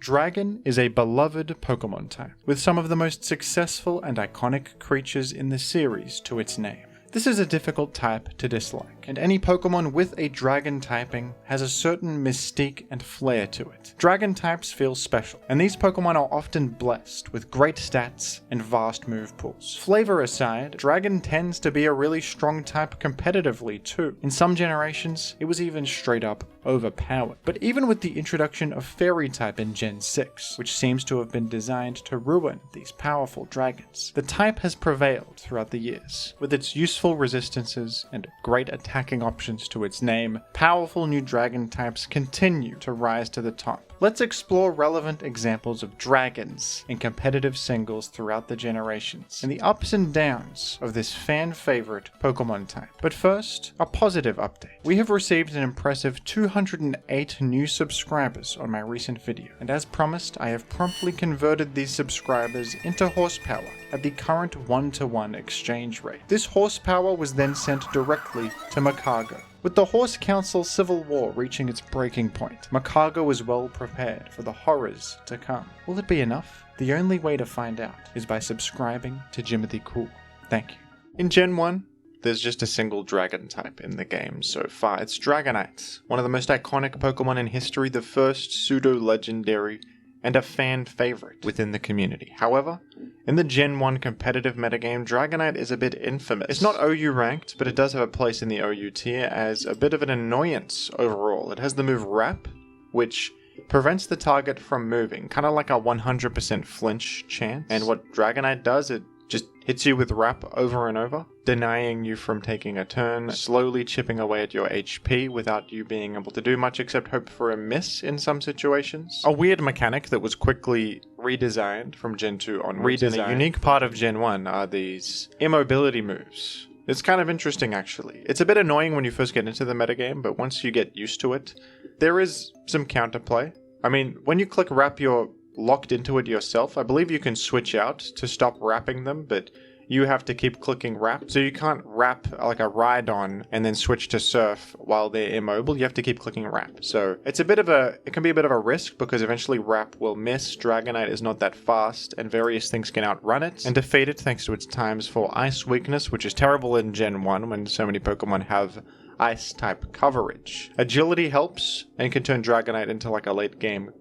Dragon is a beloved Pokemon type, with some of the most successful and iconic creatures in the series to its name. This is a difficult type to dislike, and any Pokemon with a dragon typing has a certain mystique and flair to it. Dragon types feel special, and these Pokemon are often blessed with great stats and vast move pools. Flavor aside, Dragon tends to be a really strong type competitively too. In some generations, it was even straight up overpowered. But even with the introduction of Fairy type in Gen 6, which seems to have been designed to ruin these powerful dragons, the type has prevailed throughout the years. With its useful resistances and great attacking options to its name, powerful new dragon types continue to rise to the top. Let's explore relevant examples of dragons in competitive singles throughout the generations, and the ups and downs of this fan-favorite Pokemon type. But first, a positive update. We have received an impressive 208 new subscribers on my recent video, and as promised, I have promptly converted these subscribers into horsepower at the current 1-to-1 exchange rate. This horsepower was then sent directly to Makago. With the Horse Council civil war reaching its breaking point, Makago is well prepared for the horrors to come. Will it be enough? The only way to find out is by subscribing to Jimothy Cool. Thank you. In Gen 1, there's just a single dragon type in the game so far. It's Dragonite, one of the most iconic Pokemon in history, the first pseudo-legendary, and a fan favorite within the community. However, in the Gen 1 competitive metagame, Dragonite is a bit infamous. It's not OU ranked, but it does have a place in the OU tier as a bit of an annoyance overall. It has the move Wrap, which prevents the target from moving, kind of like a 100% flinch chance. And what Dragonite does, it just hits you with Wrap over and over, denying you from taking a turn, slowly chipping away at your HP without you being able to do much except hope for a miss in some situations. A weird mechanic that was quickly redesigned from Gen 2 onwards, and a unique part of Gen 1 are these immobility moves. It's kind of interesting actually. It's a bit annoying when you first get into the metagame, but once you get used to it, there is some counterplay. I mean, when you click Wrap, you're locked into it yourself. I believe you can switch out to stop wrapping them, but you have to keep clicking Wrap. So you can't wrap like a Rhydon and then switch to Surf while they're immobile. You have to keep clicking Wrap. So it can be a bit of a risk because eventually Wrap will miss. Dragonite is not that fast and various things can outrun it and defeat it thanks to its times for Ice weakness, which is terrible in Gen 1 when so many Pokemon have Ice type coverage. Agility helps and can turn Dragonite into like a late game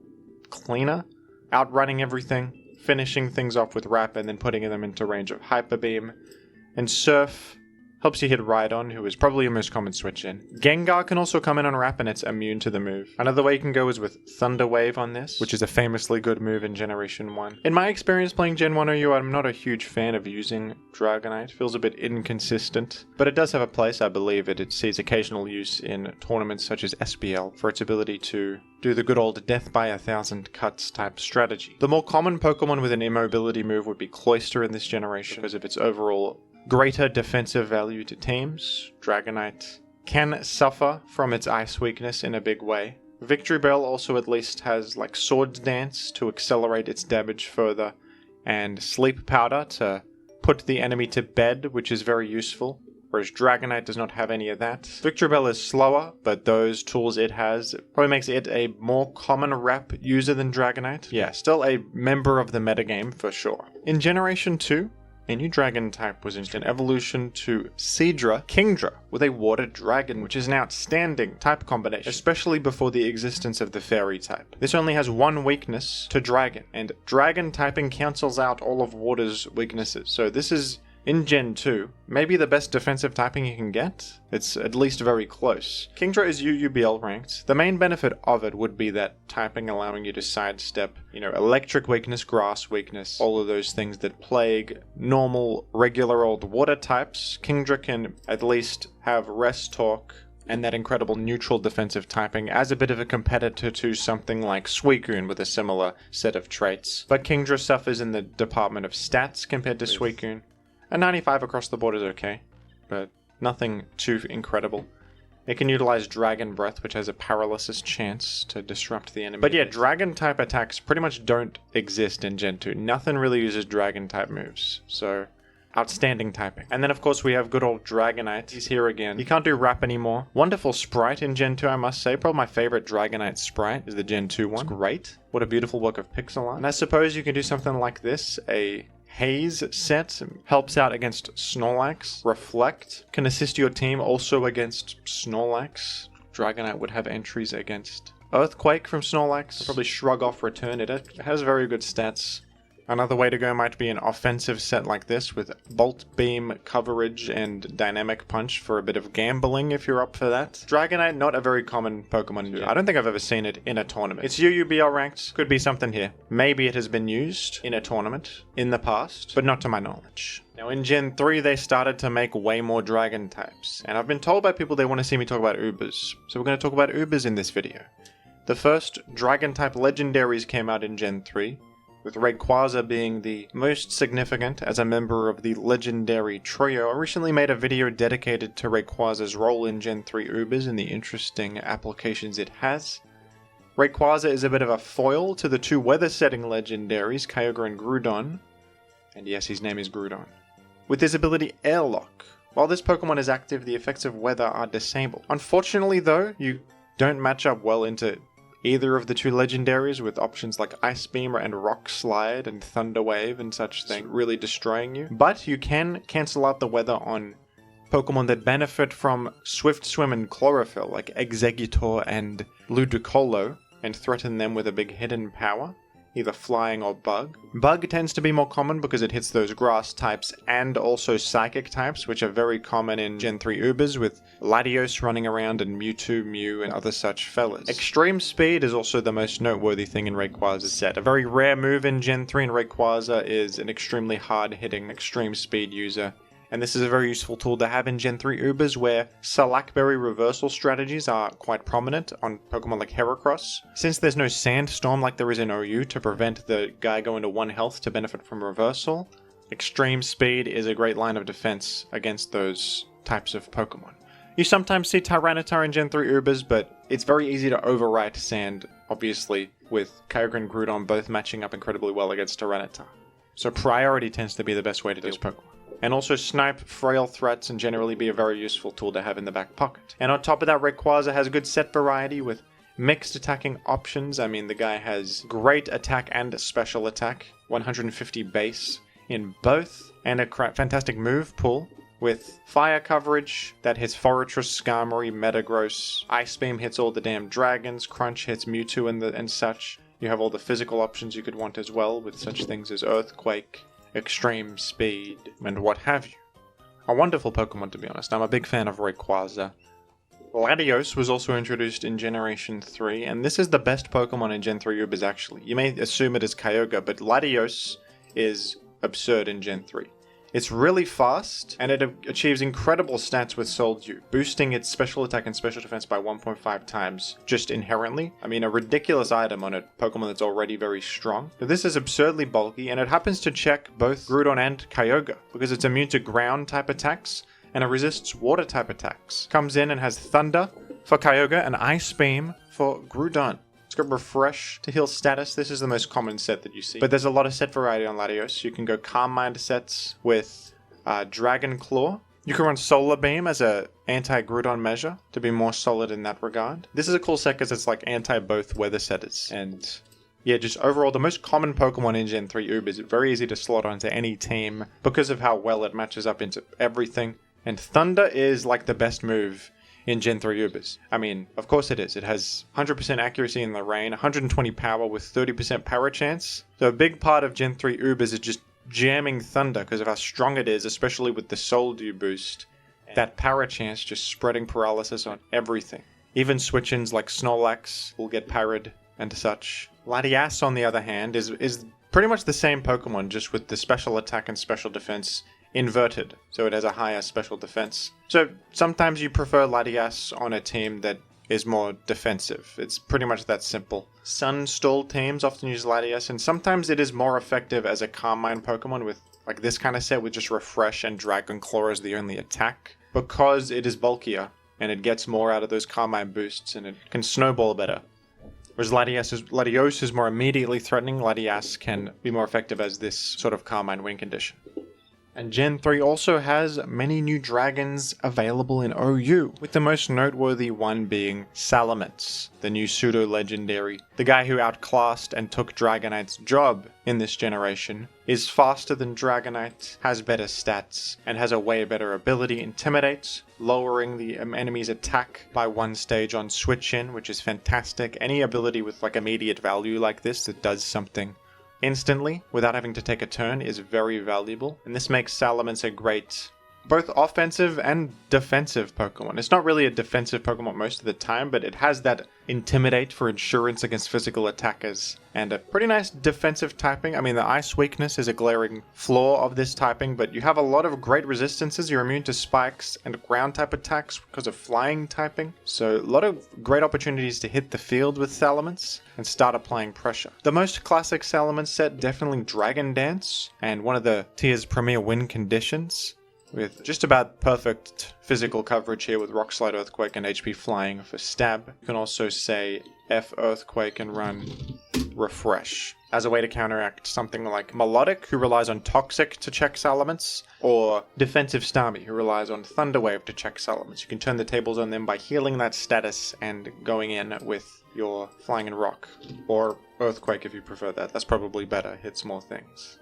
cleaner, outrunning everything, finishing things off with Wrap and then putting them into range of Hyper Beam. And Surf helps you hit Rhydon, who is probably your most common switch in. Gengar can also come in on Wrap and it's immune to the move. Another way you can go is with Thunder Wave on this, which is a famously good move in Generation 1. In my experience playing Gen 1 OU, I'm not a huge fan of using Dragonite. It feels a bit inconsistent, but it does have a place. I believe it sees occasional use in tournaments such as SBL for its ability to do the good old death by 1,000 cuts type strategy. The more common Pokemon with an immobility move would be Cloyster in this generation because of its overall greater defensive value to teams. Dragonite can suffer from its ice weakness in a big way. Victory Bell also at least has like Swords Dance to accelerate its damage further, and Sleep Powder to put the enemy to bed, which is very useful, whereas Dragonite does not have any of that. Victory Bell is slower, but those tools it has probably makes it a more common Wrap user than Dragonite. Yeah, still a member of the metagame for sure. In Generation 2, a new dragon type was introduced, an evolution to Seadra Kingdra with a water dragon, which is an outstanding type combination, especially before the existence of the fairy type. This only has one weakness to dragon, and dragon typing cancels out all of water's weaknesses. So this is, in Gen 2, maybe the best defensive typing you can get. It's at least very close. Kingdra is UUBL ranked. The main benefit of it would be that typing allowing you to sidestep, electric weakness, grass weakness, all of those things that plague normal, regular old water types. Kingdra can at least have Rest Talk and that incredible neutral defensive typing as a bit of a competitor to something like Suicune with a similar set of traits. But Kingdra suffers in the department of stats compared to Suicune. A 95 across the board is okay, but nothing too incredible. It can utilize Dragon Breath, which has a paralysis chance to disrupt the enemy. But yeah, Dragon type attacks pretty much don't exist in Gen 2. Nothing really uses Dragon type moves. So Outstanding typing. And then of course we have good old Dragonite. He's here again. He can't do Wrap anymore. Wonderful sprite in Gen 2, I must say. Probably my favorite Dragonite sprite is the Gen 2 one. It's great. What a beautiful work of pixel art. And I suppose you can do something like this. A Haze set helps out against Snorlax. Reflect can assist your team also against Snorlax. Dragonite would have entries against Earthquake from Snorlax. I'll probably shrug off Return. It has very good stats. Another way to go might be an offensive set like this with Bolt Beam coverage and Dynamic Punch for a bit of gambling if you're up for that. Dragonite, not a very common Pokemon. Yeah. I don't think I've ever seen it in a tournament. It's UUBL ranked. Could be something here. Maybe it has been used in a tournament in the past, but not to my knowledge. Now in Gen 3 they started to make way more Dragon types, and I've been told by people they want to see me talk about Ubers. So we're going to talk about Ubers in this video. The first Dragon type legendaries came out in Gen 3. With Rayquaza being the most significant as a member of the legendary trio. I recently made a video dedicated to Rayquaza's role in Gen 3 Ubers and the interesting applications it has. Rayquaza is a bit of a foil to the two weather-setting legendaries, Kyogre and Groudon. And yes, his name is Groudon. With his ability Airlock. While this Pokemon is active, the effects of weather are disabled. Unfortunately though, you don't match up well into either of the two legendaries with options like Ice Beam and Rock Slide and Thunder Wave and such things, really destroying you. But you can cancel out the weather on Pokemon that benefit from Swift Swim and Chlorophyll, like Exeggutor and Ludicolo, and threaten them with a big hidden power, either flying or bug. Bug tends to be more common because it hits those grass types and also psychic types, which are very common in Gen 3 Ubers with Latios running around and Mewtwo, Mew, and other such fellas. Extreme Speed is also the most noteworthy thing in Rayquaza's set. A very rare move in Gen 3 and Rayquaza is an extremely hard-hitting Extreme Speed user. And this is a very useful tool to have in Gen 3 Ubers where Salakberry reversal strategies are quite prominent on Pokemon like Heracross. Since there's no Sandstorm like there is in OU to prevent the guy going to 1 health to benefit from reversal, Extreme Speed is a great line of defense against those types of Pokemon. You sometimes see Tyranitar in Gen 3 Ubers, but it's very easy to overwrite Sand, obviously, with Kyogre and Groudon both matching up incredibly well against Tyranitar. So priority tends to be the best way to deal with Pokemon. And also snipe frail threats and generally be a very useful tool to have in the back pocket. And on top of that, Rayquaza has a good set variety with mixed attacking options. I mean, the guy has great attack and special attack, 150 base in both, and a fantastic move pool with fire coverage that hits Forretress, Skarmory, Metagross, Ice Beam hits all the damn dragons, Crunch hits Mewtwo and such. You have all the physical options you could want as well with such things as Earthquake, Extreme Speed, and what have you. A wonderful Pokemon, to be honest. I'm a big fan of Rayquaza. Latios was also introduced in Generation 3, and this is the best Pokemon in Gen 3 Ubers actually. You may assume it is Kyogre, but Latios is absurd in Gen 3. It's really fast, and it achieves incredible stats with Soldew, boosting its special attack and special defense by 1.5 times, just inherently. I mean, a ridiculous item on a Pokemon that's already very strong. But this is absurdly bulky, and it happens to check both Groudon and Kyogre, because it's immune to ground-type attacks, and it resists water-type attacks. Comes in and has Thunder for Kyogre and Ice Beam for Groudon. It's got Refresh to heal status. This is the most common set that you see. But there's a lot of set variety on Latios. You can go Calm Mind sets with Dragon Claw. You can run Solar Beam as a anti-Groudon measure to be more solid in that regard. This is a cool set because it's like anti-both weather setters. And yeah, just overall, the most common Pokemon in Gen 3 Ubers. It's very easy to slot onto any team because of how well it matches up into everything. And Thunder is like the best move in Gen 3 Ubers. I mean, of course it is. It has 100% accuracy in the rain, 120 power with 30% power chance. So a big part of Gen 3 Ubers is just jamming Thunder because of how strong it is, especially with the Soldew boost. That power chance just spreading paralysis on everything. Even switch-ins like Snorlax will get parried and such. Latias, on the other hand, is pretty much the same Pokemon, just with the special attack and special defense inverted, so it has a higher special defense. So sometimes you prefer Latias on a team that is more defensive. It's pretty much that simple. Sunstall teams often use Latias, and sometimes it is more effective as a Calm Mind Pokemon with like this kind of set with just Refresh and Dragon Claw as the only attack, because it is bulkier and it gets more out of those Calm Mind boosts and it can snowball better. Whereas Latios is more immediately threatening, Latias can be more effective as this sort of Calm Mind win condition. And Gen 3 also has many new dragons available in OU, with the most noteworthy one being Salamence, the new pseudo-legendary. The guy who outclassed and took Dragonite's job in this generation, is faster than Dragonite, has better stats, and has a way better ability Intimidate, lowering the enemy's attack by 1 stage on switch in, which is fantastic. Any ability with like immediate value like this that does something instantly, without having to take a turn, is very valuable, and this makes Salamence a great both offensive and defensive Pokemon. It's not really a defensive Pokemon most of the time, but it has that Intimidate for insurance against physical attackers, and a pretty nice defensive typing. I mean, the Ice weakness is a glaring flaw of this typing, but you have a lot of great resistances. You're immune to spikes and ground type attacks because of flying typing, so a lot of great opportunities to hit the field with Salamence and start applying pressure. The most classic Salamence set, definitely Dragon Dance, and one of the tier's premier win conditions, with just about perfect physical coverage here with Rock Slide, Earthquake, and HP Flying for stab. You can also say F Earthquake and run Refresh as a way to counteract something like Melodic, who relies on Toxic to check Salamence, or Defensive Starmie, who relies on Thunder Wave to check Salamence. You can turn the tables on them by healing that status and going in with your Flying and Rock, or Earthquake if you prefer that. That's probably better, hits more things.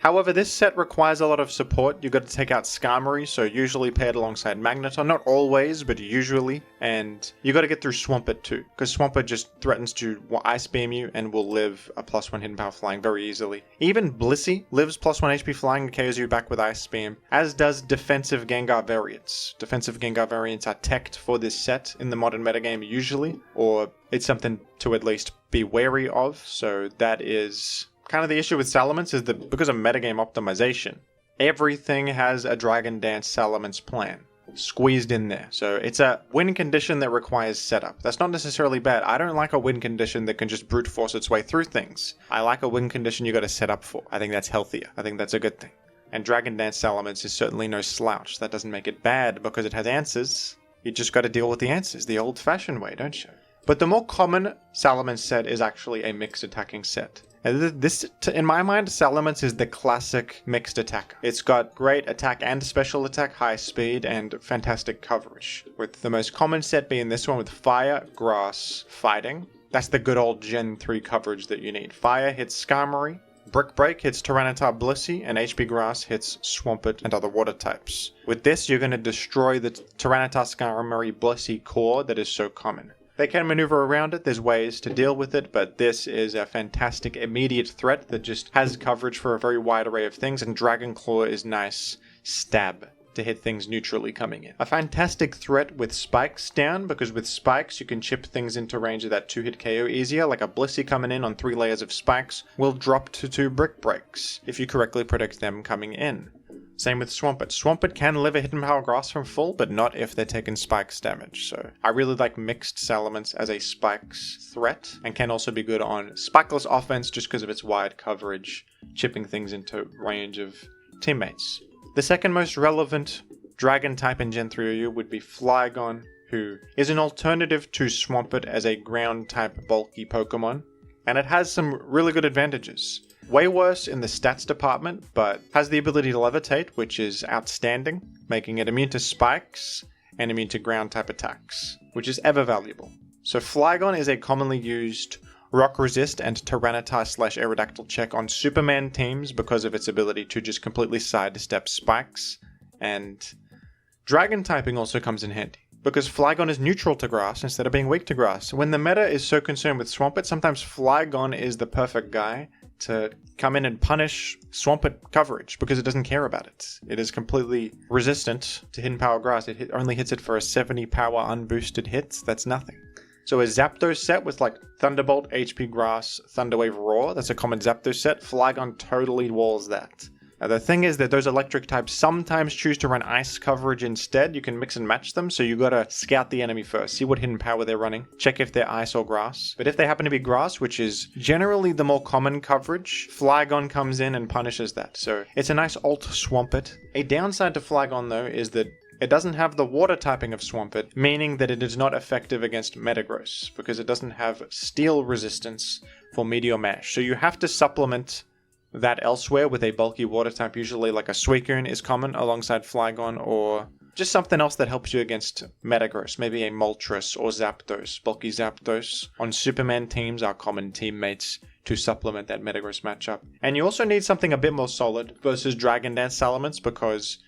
However, this set requires a lot of support. You've got to take out Skarmory, so usually paired alongside Magneton. Not always, but usually. And you got to get through Swampert too, because Swampert just threatens to Ice Beam you and will live a +1 hidden power flying very easily. Even Blissey lives +1 HP flying and KOs you back with Ice Beam, as does defensive Gengar variants. Defensive Gengar variants are teched for this set in the modern metagame usually, or it's something to at least be wary of, so that is kind of the issue with Salamence, is that because of metagame optimization, everything has a Dragon Dance Salamence plan squeezed in there. So it's a win condition that requires setup. That's not necessarily bad. I don't like a win condition that can just brute force its way through things. I like a win condition you got to set up for. I think that's healthier. I think that's a good thing. And Dragon Dance Salamence is certainly no slouch. That doesn't make it bad because it has answers. You just got to deal with the answers the old-fashioned way, don't you? But the more common Salamence set is actually a mixed attacking set. And this, in my mind, Salamence is the classic mixed attacker. It's got great attack and special attack, high speed, and fantastic coverage, with the most common set being this one with Fire, Grass, Fighting. That's the good old Gen 3 coverage that you need. Fire hits Skarmory, Brick Break hits Tyranitar Blissey, and HP Grass hits Swampert and other water types. With this, you're going to destroy the Tyranitar Skarmory Blissey core that is so common. They can maneuver around it, there's ways to deal with it, but this is a fantastic immediate threat that just has coverage for a very wide array of things, and Dragon Claw is nice stab to hit things neutrally coming in. A fantastic threat with spikes down, because with spikes you can chip things into range of that 2-hit KO easier, like a Blissey coming in on 3 layers of spikes will drop to 2 Brick Breaks, if you correctly predict them coming in. Same with Swampert. Swampert can live a Hidden Power Grass from full, but not if they're taking spikes damage. So I really like mixed Salamence as a spikes threat, and can also be good on spikeless offense just because of its wide coverage, chipping things into range of teammates. The second most relevant Dragon type in Gen 3 OU would be Flygon, who is an alternative to Swampert as a ground type bulky Pokemon, and it has some really good advantages. Way worse in the stats department, but has the ability to levitate, which is outstanding, making it immune to spikes and immune to ground type attacks, which is ever valuable. So Flygon is a commonly used Rock Resist and Tyranitar/Aerodactyl check on Superman teams because of its ability to just completely sidestep spikes, and Dragon typing also comes in handy, because Flygon is neutral to grass instead of being weak to grass. When the meta is so concerned with Swampert, sometimes Flygon is the perfect guy to come in and punish Swampert coverage because it doesn't care about it. It is completely resistant to Hidden Power Grass. It only hits it for a 70 power unboosted hits. That's nothing. So a Zapdos set with like Thunderbolt, HP Grass, Thunderwave Roar, that's a common Zapdos set. Flygon totally walls that. The thing is that those electric types sometimes choose to run ice coverage instead. You can mix and match them, so you gotta scout the enemy first, see what hidden power they're running, check if they're ice or grass. But if they happen to be grass, which is generally the more common coverage, Flygon comes in and punishes that. So it's a nice alt Swampert. A downside to Flygon though is that it doesn't have the water typing of Swampert, meaning that it is not effective against Metagross, because it doesn't have steel resistance for Meteor Mash. So you have to supplement that elsewhere with a bulky water type. Usually like a Suicune is common alongside Flygon, or just something else that helps you against Metagross. Maybe a Moltres or Zapdos. Bulky Zapdos on Superman teams are common teammates to supplement that Metagross matchup. And you also need something a bit more solid versus Dragon Dance Salamence, because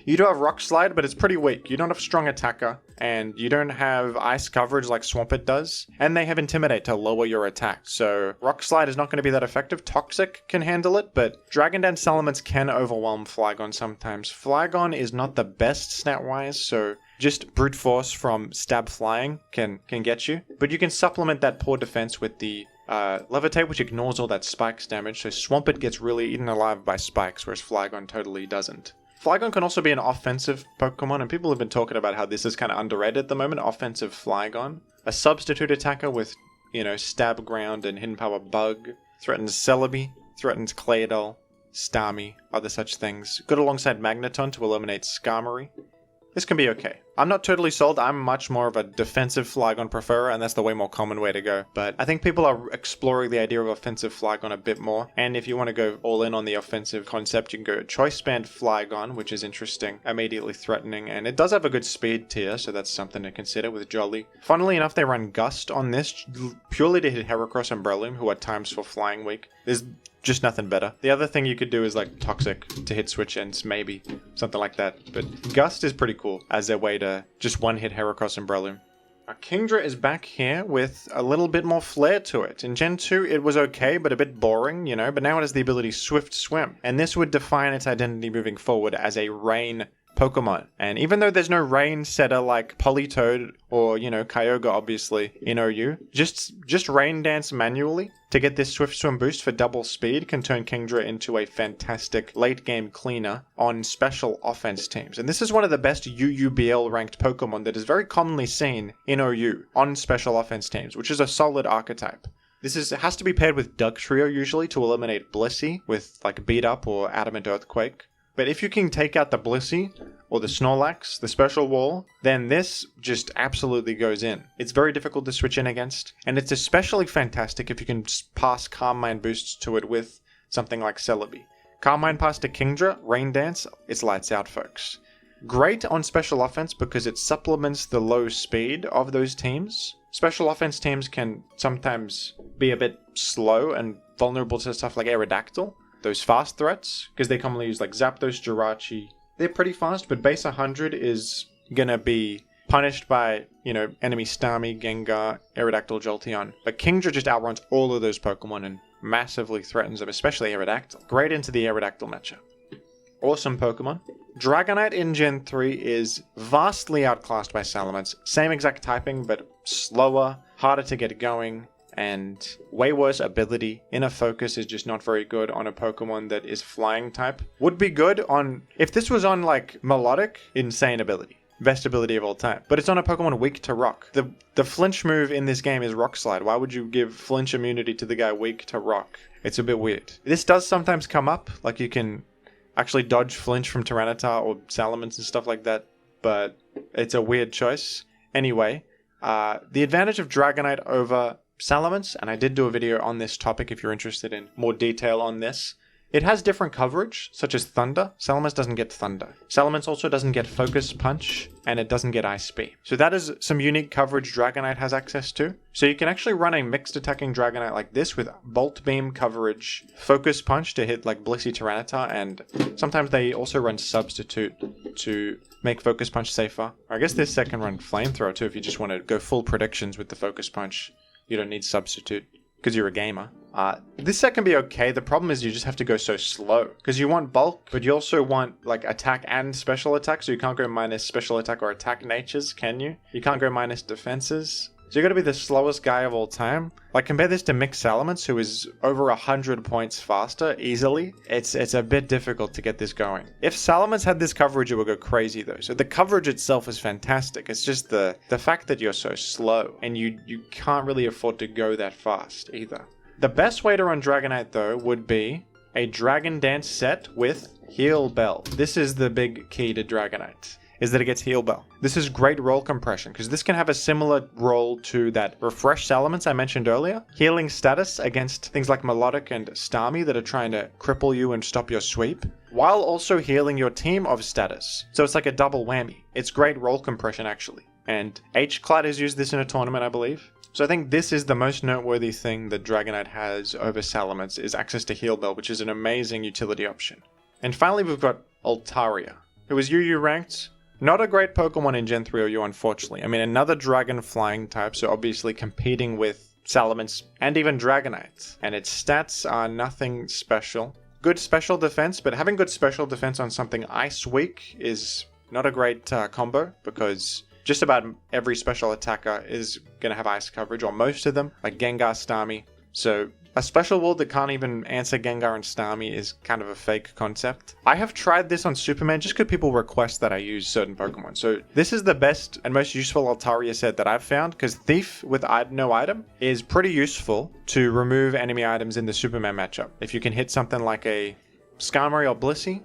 you do have Rock Slide, but it's pretty weak. You don't have Strong Attacker, and you don't have Ice Coverage like Swampert does, and they have Intimidate to lower your attack. So Rock Slide is not going to be that effective. Toxic can handle it, but Dragon Dance Salamence can overwhelm Flygon sometimes. Flygon is not the best stat-wise, so just Brute Force from Stab Flying can get you. But you can supplement that poor defense with the Levitate, which ignores all that Spikes damage, so Swampert gets really eaten alive by Spikes, whereas Flygon totally doesn't. Flygon can also be an offensive Pokemon, and people have been talking about how this is kind of underrated at the moment, offensive Flygon. A substitute attacker with, Stab Ground and Hidden Power Bug. Threatens Celebi, threatens Claydol, Starmie, other such things. Good alongside Magneton to eliminate Skarmory. This can be okay. I'm not totally sold. I'm much more of a defensive Flygon preferer, and that's the way more common way to go. But I think people are exploring the idea of offensive Flygon a bit more. And if you want to go all in on the offensive concept, you can go Choice Band Flygon, which is interesting, immediately threatening. And it does have a good speed tier, so that's something to consider with Jolly. Funnily enough, they run Gust on this purely to hit Heracross and Breloom, who are times for flying weak. There's just nothing better. The other thing you could do is like Toxic to hit Switch Ends, maybe. Something like that. But Gust is pretty cool as a way to just one-hit Heracross and Breloom. Kingdra is back here with a little bit more flair to it. In Gen 2, it was okay, but a bit boring, but now it has the ability Swift Swim. And this would define its identity moving forward as a Rain Pokemon. And even though there's no Rain setter like Politoed or, Kyogre obviously in OU, just Rain Dance manually to get this Swift Swim boost for double speed can turn Kingdra into a fantastic late game cleaner on special offense teams. And this is one of the best UUBL ranked Pokemon that is very commonly seen in OU on special offense teams, which is a solid archetype. It has to be paired with Dugtrio usually to eliminate Blissey with like Beat Up or Adamant Earthquake. But if you can take out the Blissey or the Snorlax, the Special Wall, then this just absolutely goes in. It's very difficult to switch in against, and it's especially fantastic if you can pass Calm Mind boosts to it with something like Celebi. Calm Mind pass to Kingdra, Rain Dance, it's lights out, folks. Great on special offense because it supplements the low speed of those teams. Special offense teams can sometimes be a bit slow and vulnerable to stuff like Aerodactyl. Those fast threats, because they commonly use like Zapdos, Jirachi. They're pretty fast, but base 100 is gonna be punished by, enemy Starmie, Gengar, Aerodactyl, Jolteon. But Kingdra just outruns all of those Pokemon and massively threatens them, especially Aerodactyl. Great into the Aerodactyl matchup. Awesome Pokemon. Dragonite in Gen 3 is vastly outclassed by Salamence. Same exact typing, but slower, harder to get going, and way worse ability. Inner Focus is just not very good on a Pokemon that is flying type. Would be good on, if this was on like Melodic, insane ability. Best ability of all time. But it's on a Pokemon weak to rock. The flinch move in this game is Rock Slide. Why would you give flinch immunity to the guy weak to rock? It's a bit weird. This does sometimes come up, like you can actually dodge flinch from Tyranitar or Salamence and stuff like that, but it's a weird choice. Anyway, the advantage of Dragonite over Salamence, and I did do a video on this topic if you're interested in more detail on this. It has different coverage, such as Thunder. Salamence doesn't get Thunder. Salamence also doesn't get Focus Punch, and it doesn't get Ice Beam. So that is some unique coverage Dragonite has access to. So you can actually run a mixed attacking Dragonite like this with Bolt Beam coverage, Focus Punch to hit like Blissey Tyranitar, and sometimes they also run Substitute to make Focus Punch safer. I guess this set can run Flamethrower too if you just want to go full predictions with the Focus Punch. You don't need Substitute because you're a gamer. This set can be okay. The problem is you just have to go so slow because you want bulk, but you also want like attack and special attack. So you can't go minus special attack or attack natures, can you? You can't go minus defenses. So you gotta be the slowest guy of all time. Like compare this to Mix Salamence, who is over 100 points faster easily. It's a bit difficult to get this going. If Salamence had this coverage, it would go crazy though. So the coverage itself is fantastic. It's just the fact that you're so slow and you can't really afford to go that fast either. The best way to run Dragonite though would be a Dragon Dance set with Heal Bell. This is the big key to Dragonite. is that it gets Heal Bell. This is great roll compression, because this can have a similar role to that Refresh Salamence I mentioned earlier. Healing status against things like Melodic and Starmie that are trying to cripple you and stop your sweep, while also healing your team of status. So it's like a double whammy. It's great roll compression actually. And H-Clad has used this in a tournament, I believe. So I think this is the most noteworthy thing that Dragonite has over Salamence, is access to Heal Bell, which is an amazing utility option. And finally we've got Altaria, who is UU ranked. Not a great Pokemon in Gen 3 or U, unfortunately. I mean, another Dragon Flying type, so obviously competing with Salamence and even Dragonite. And its stats are nothing special. Good special defense, but having good special defense on something Ice weak is not a great combo, because just about every special attacker is going to have ice coverage, or most of them, like Gengar, Starmie. So a special wall that can't even answer Gengar and Starmie is kind of a fake concept. I have tried this on Superman just because people request that I use certain Pokemon. So this is the best and most useful Altaria set that I've found, because Thief with no item is pretty useful to remove enemy items in the Superman matchup. If you can hit something like a Skarmory or Blissey,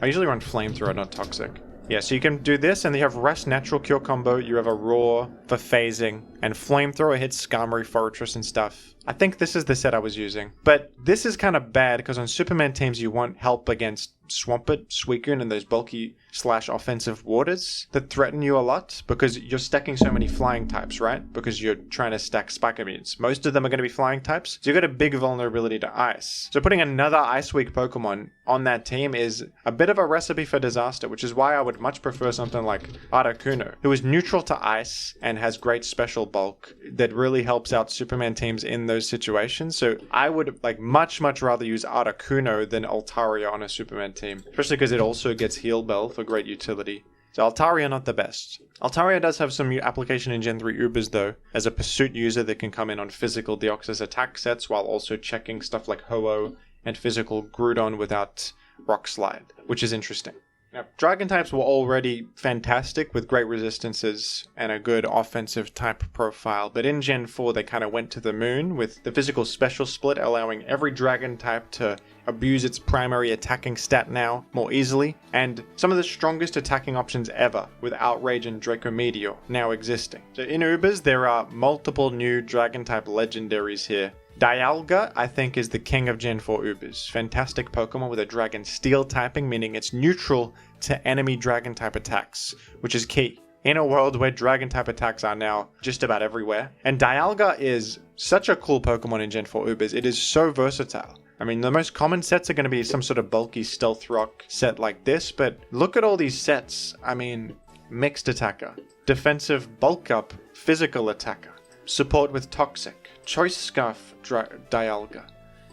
I usually run Flamethrower, not Toxic. Yeah, so you can do this, and you have Rest Natural Cure combo, you have a Roar for phasing, and Flamethrower hits Skarmory, Fortress, and stuff. I think this is the set I was using. But this is kind of bad, because on Superman teams you want help against Swampert, Suicune, and those bulky / offensive waters that threaten you a lot, because you're stacking so many flying types, right? Because you're trying to stack Spike Immunes. Most of them are going to be flying types, so you've got a big vulnerability to Ice. So putting another Ice Weak Pokemon on that team is a bit of a recipe for disaster, which is why I would much prefer something like Articuno, who is neutral to Ice and has great special bulk that really helps out Superman teams in those situations. So I would much rather use Articuno than Altaria on a Superman team, especially because it also gets Heal Bell for great utility. So Altaria not the best. Altaria does have some application in Gen 3 Ubers though, as a pursuit user that can come in on physical Deoxys attack sets while also checking stuff like Ho-Oh and physical Groudon without Rock Slide, which is interesting. Now, Dragon types were already fantastic with great resistances and a good offensive type profile, but in Gen 4 they kind of went to the moon with the physical special split, allowing every Dragon type to abuse its primary attacking stat now more easily, and some of the strongest attacking options ever, with Outrage and Draco Meteor now existing. So in Ubers there are multiple new Dragon type legendaries here. Dialga, I think, is the king of Gen 4 Ubers. Fantastic Pokemon with a Dragon Steel typing, meaning it's neutral to enemy Dragon type attacks, which is key in a world where Dragon type attacks are now just about everywhere. And Dialga is such a cool Pokemon in Gen 4 Ubers. It is so versatile. I mean, the most common sets are going to be some sort of bulky Stealth Rock set like this, but look at all these sets. I mean, Mixed Attacker, Defensive Bulk Up, Physical Attacker, Support with Toxic, Choice Scarf Dialga,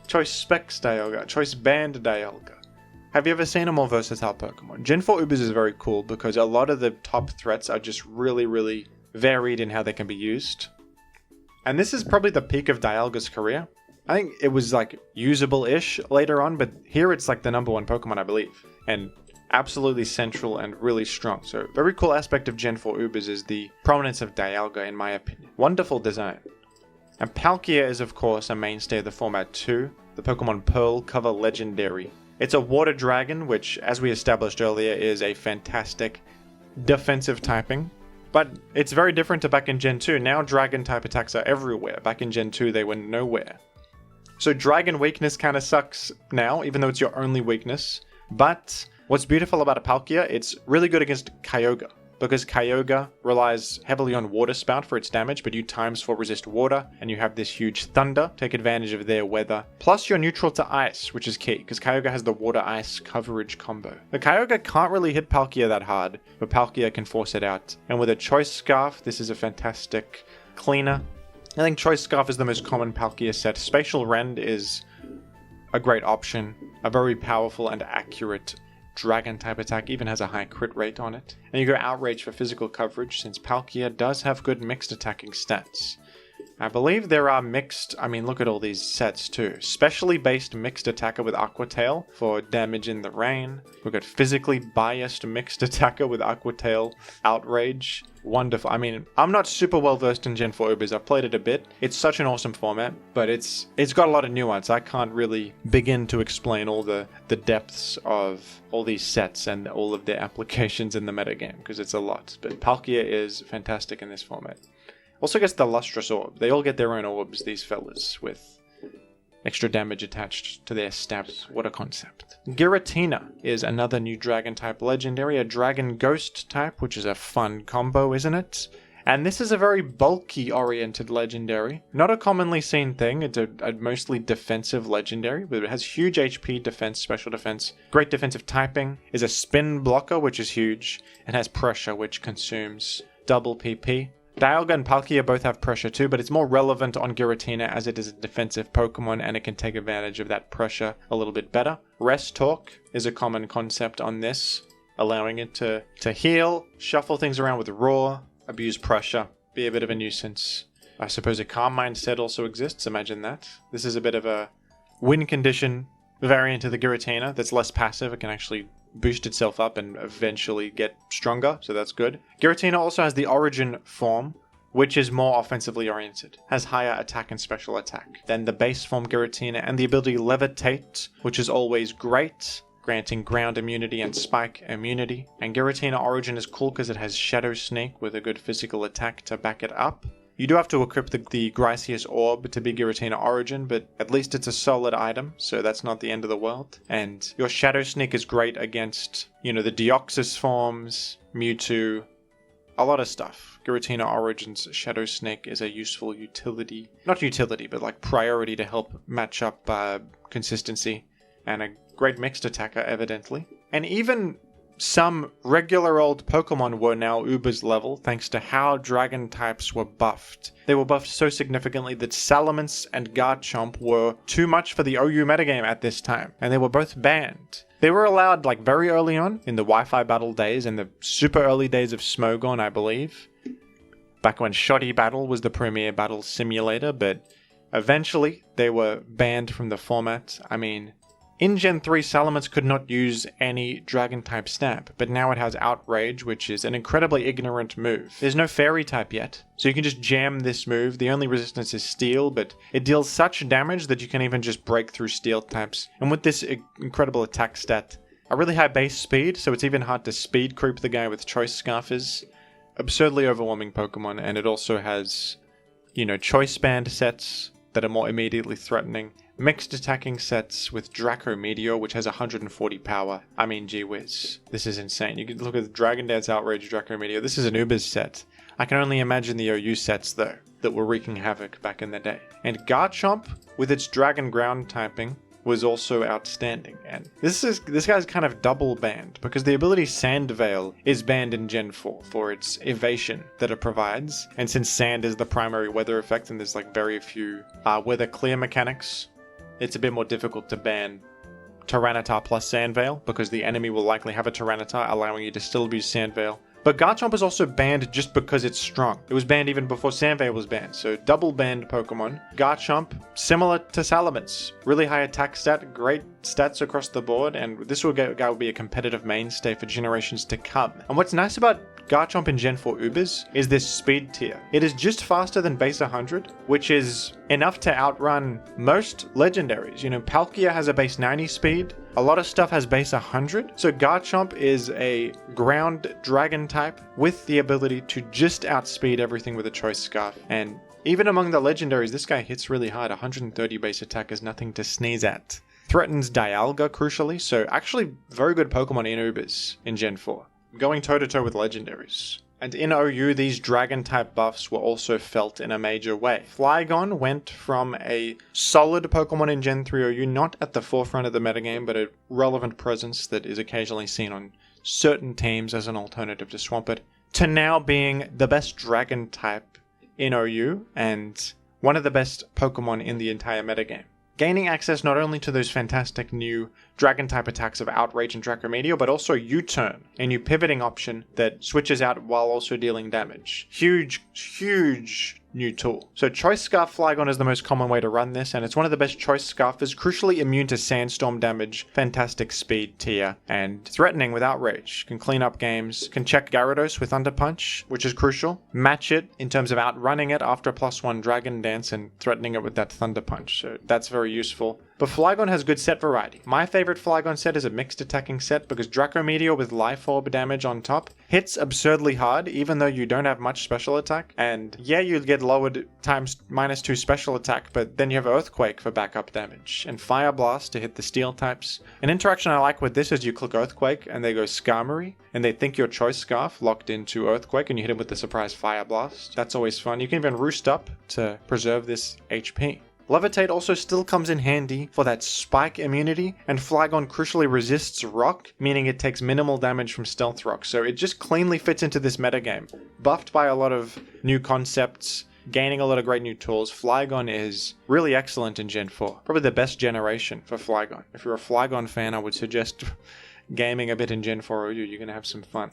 Choice Specs Dialga, Choice Band Dialga. Have you ever seen a more versatile Pokemon? Gen 4 Ubers is very cool because a lot of the top threats are just really varied in how they can be used. And this is probably the peak of Dialga's career. I think it was usable-ish later on, but here it's the #1 Pokemon, I believe. And absolutely central and really strong. So very cool aspect of Gen 4 Ubers is the prominence of Dialga, in my opinion. Wonderful design. And Palkia is of course a mainstay of the format too, the Pokemon Pearl cover legendary. It's a water dragon, which as we established earlier is a fantastic defensive typing, but it's very different to back in Gen 2. Now dragon type attacks are everywhere. Back in Gen 2 they were nowhere. So dragon weakness kind of sucks now, even though it's your only weakness. But what's beautiful about a Palkia, it's really good against Kyogre, because Kyogre relies heavily on Water Spout for its damage, but you ×4 resist water, and you have this huge Thunder, take advantage of their weather. Plus you're neutral to Ice, which is key, because Kyogre has the Water-Ice coverage combo. The Kyogre can't really hit Palkia that hard, but Palkia can force it out. And with a Choice Scarf, this is a fantastic cleaner. I think Choice Scarf is the most common Palkia set. Spatial Rend is a great option, a very powerful and accurate Dragon type attack, even has a high crit rate on it. And you go Outrage for physical coverage, since Palkia does have good mixed attacking stats. I believe there are mixed, look at all these sets too. Specially based mixed attacker with Aqua Tail for damage in the rain. We've got physically biased mixed attacker with Aqua Tail, Outrage. Wonderful. I'm not super well versed in Gen 4 Ubers. I've played it a bit. It's such an awesome format, but it's got a lot of nuance. I can't really begin to explain all the depths of all these sets and all of their applications in the metagame, because it's a lot. But Palkia is fantastic in this format. Also gets the Lustrous Orb. They all get their own orbs, these fellas, with extra damage attached to their stabs. What a concept. Giratina is another new Dragon-type legendary, a Dragon Ghost type, which is a fun combo, isn't it? And this is a very bulky-oriented legendary. Not a commonly seen thing. It's a mostly defensive legendary, but it has huge HP, defense, special defense, great defensive typing, is a spin blocker, which is huge, and has pressure, which consumes double PP. Dialga and Palkia both have pressure too, but it's more relevant on Giratina as it is a defensive Pokemon and it can take advantage of that pressure a little bit better. Rest Talk is a common concept on this, allowing it to heal, shuffle things around with Roar, abuse pressure, be a bit of a nuisance. I suppose a Calm Mindset also exists, imagine that. This is a bit of a win condition variant of the Giratina that's less passive. It can actually boost itself up and eventually get stronger, so that's good. Giratina also has the Origin form, which is more offensively oriented, has higher attack and special attack than the base form Giratina, and the ability Levitate, which is always great, granting ground immunity and spike immunity. And Giratina Origin is cool because it has Shadow Sneak with a good physical attack to back it up. You do have to equip the Gracious Orb to be Giratina Origin, but at least it's a solid item, so that's not the end of the world. And your Shadow Sneak is great against, the Deoxys forms, Mewtwo, a lot of stuff. Giratina Origin's Shadow Sneak is a useful utility. Not utility, but like priority to help match up consistency. And a great mixed attacker, evidently. And even some regular old Pokemon were now Uber's level thanks to how Dragon types were buffed. They were buffed so significantly that Salamence and Garchomp were too much for the OU metagame at this time, and they were both banned. They were allowed very early on in the Wi-Fi battle days and the super early days of Smogon, I believe. Back when Shoddy Battle was the premier battle simulator, but eventually they were banned from the format. In Gen 3, Salamence could not use any Dragon-type stab, but now it has Outrage, which is an incredibly ignorant move. There's no Fairy-type yet, so you can just jam this move. The only resistance is Steel, but it deals such damage that you can even just break through Steel types. And with this incredible attack stat, a really high base speed, so it's even hard to speed creep the guy with Choice Scarf is absurdly overwhelming Pokemon, and it also has, Choice Band sets that are more immediately threatening. Mixed attacking sets with Draco Meteor, which has 140 power. Gee whiz. This is insane. You can look at the Dragon Dance Outrage Draco Meteor. This is an Uber's set. I can only imagine the OU sets, though, that were wreaking havoc back in the day. And Garchomp, with its Dragon Ground typing, was also outstanding. And this guy's kind of double banned, because the ability Sand Veil is banned in Gen 4 for its evasion that it provides. And since sand is the primary weather effect, and there's very few weather clear mechanics, it's a bit more difficult to ban Tyranitar plus Sand Veil, because the enemy will likely have a Tyranitar, allowing you to still abuse Sand Veil. But Garchomp is also banned just because it's strong. It was banned even before Sand Veil was banned, so double banned Pokemon. Garchomp, similar to Salamence, really high attack stat, great stats across the board, and this guy will be a competitive mainstay for generations to come. And what's nice about Garchomp in Gen 4 Ubers is this speed tier. It is just faster than base 100, which is enough to outrun most legendaries. Palkia has a base 90 speed. A lot of stuff has base 100. So Garchomp is a ground dragon type with the ability to just outspeed everything with a Choice Scarf. And even among the legendaries, this guy hits really hard. 130 base attack is nothing to sneeze at. Threatens Dialga, crucially. So actually very good Pokemon in Ubers in Gen 4. Going toe-to-toe with legendaries. And in OU, these Dragon-type buffs were also felt in a major way. Flygon went from a solid Pokemon in Gen 3 OU, not at the forefront of the metagame, but a relevant presence that is occasionally seen on certain teams as an alternative to Swampert, to now being the best Dragon-type in OU, and one of the best Pokemon in the entire metagame. Gaining access not only to those fantastic new Dragon-type attacks of Outrage and Draco Meteor, but also U-Turn, a new pivoting option that switches out while also dealing damage. Huge new tool. So Choice Scarf Flygon is the most common way to run this, and it's one of the best choice scarfers, crucially immune to sandstorm damage, fantastic speed tier, and threatening with Outrage. Can clean up games, can check Gyarados with Thunder Punch, which is crucial. Match it in terms of outrunning it after a +1 Dragon Dance and threatening it with that Thunder Punch, so that's very useful. But Flygon has good set variety. My favorite Flygon set is a mixed attacking set because Draco Meteor with Life Orb damage on top hits absurdly hard even though you don't have much special attack. And yeah, you'll get lowered times -2 special attack, but then you have Earthquake for backup damage and Fire Blast to hit the steel types. An interaction I like with this is you click Earthquake and they go Skarmory and they think your Choice Scarf locked into Earthquake and you hit him with the surprise Fire Blast. That's always fun. You can even Roost Up to preserve this HP. Levitate also still comes in handy for that spike immunity, and Flygon crucially resists rock, meaning it takes minimal damage from stealth rock, so it just cleanly fits into this metagame. Buffed by a lot of new concepts, gaining a lot of great new tools, Flygon is really excellent in Gen 4. Probably the best generation for Flygon. If you're a Flygon fan, I would suggest gaming a bit in Gen 4 OU, you're going to have some fun.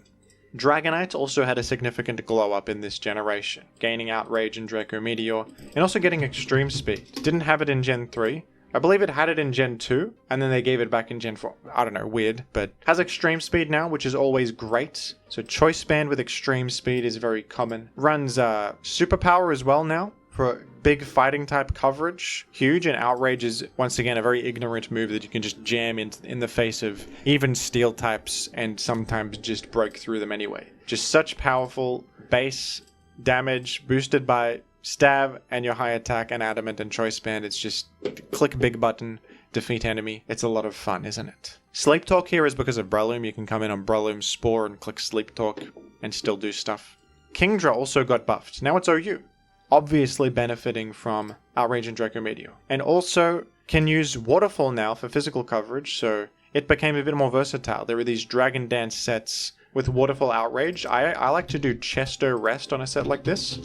Dragonite also had a significant glow up in this generation, gaining Outrage and Draco Meteor, and also getting Extreme Speed. Didn't have it in Gen 3. I believe it had it in Gen 2, and then they gave it back in Gen 4. I don't know, weird, but has Extreme Speed now, which is always great. So Choice Band with Extreme Speed is very common. Runs Superpower as well now, for big fighting type coverage. Huge, and Outrage is once again a very ignorant move that you can just jam in the face of even steel types and sometimes just break through them anyway. Just such powerful base damage boosted by stab and your high attack and adamant and choice band. It's just click big button, defeat enemy. It's a lot of fun, isn't it? Sleep Talk here is because of Breloom. You can come in on Breloom's Spore and click Sleep Talk and still do stuff. Kingdra also got buffed. Now it's OU. Obviously benefiting from Outrage and Draco Meteor. And also can use Waterfall now for physical coverage, so it became a bit more versatile. There are these Dragon Dance sets with Waterfall Outrage. I like to do Chesto Rest on a set like this.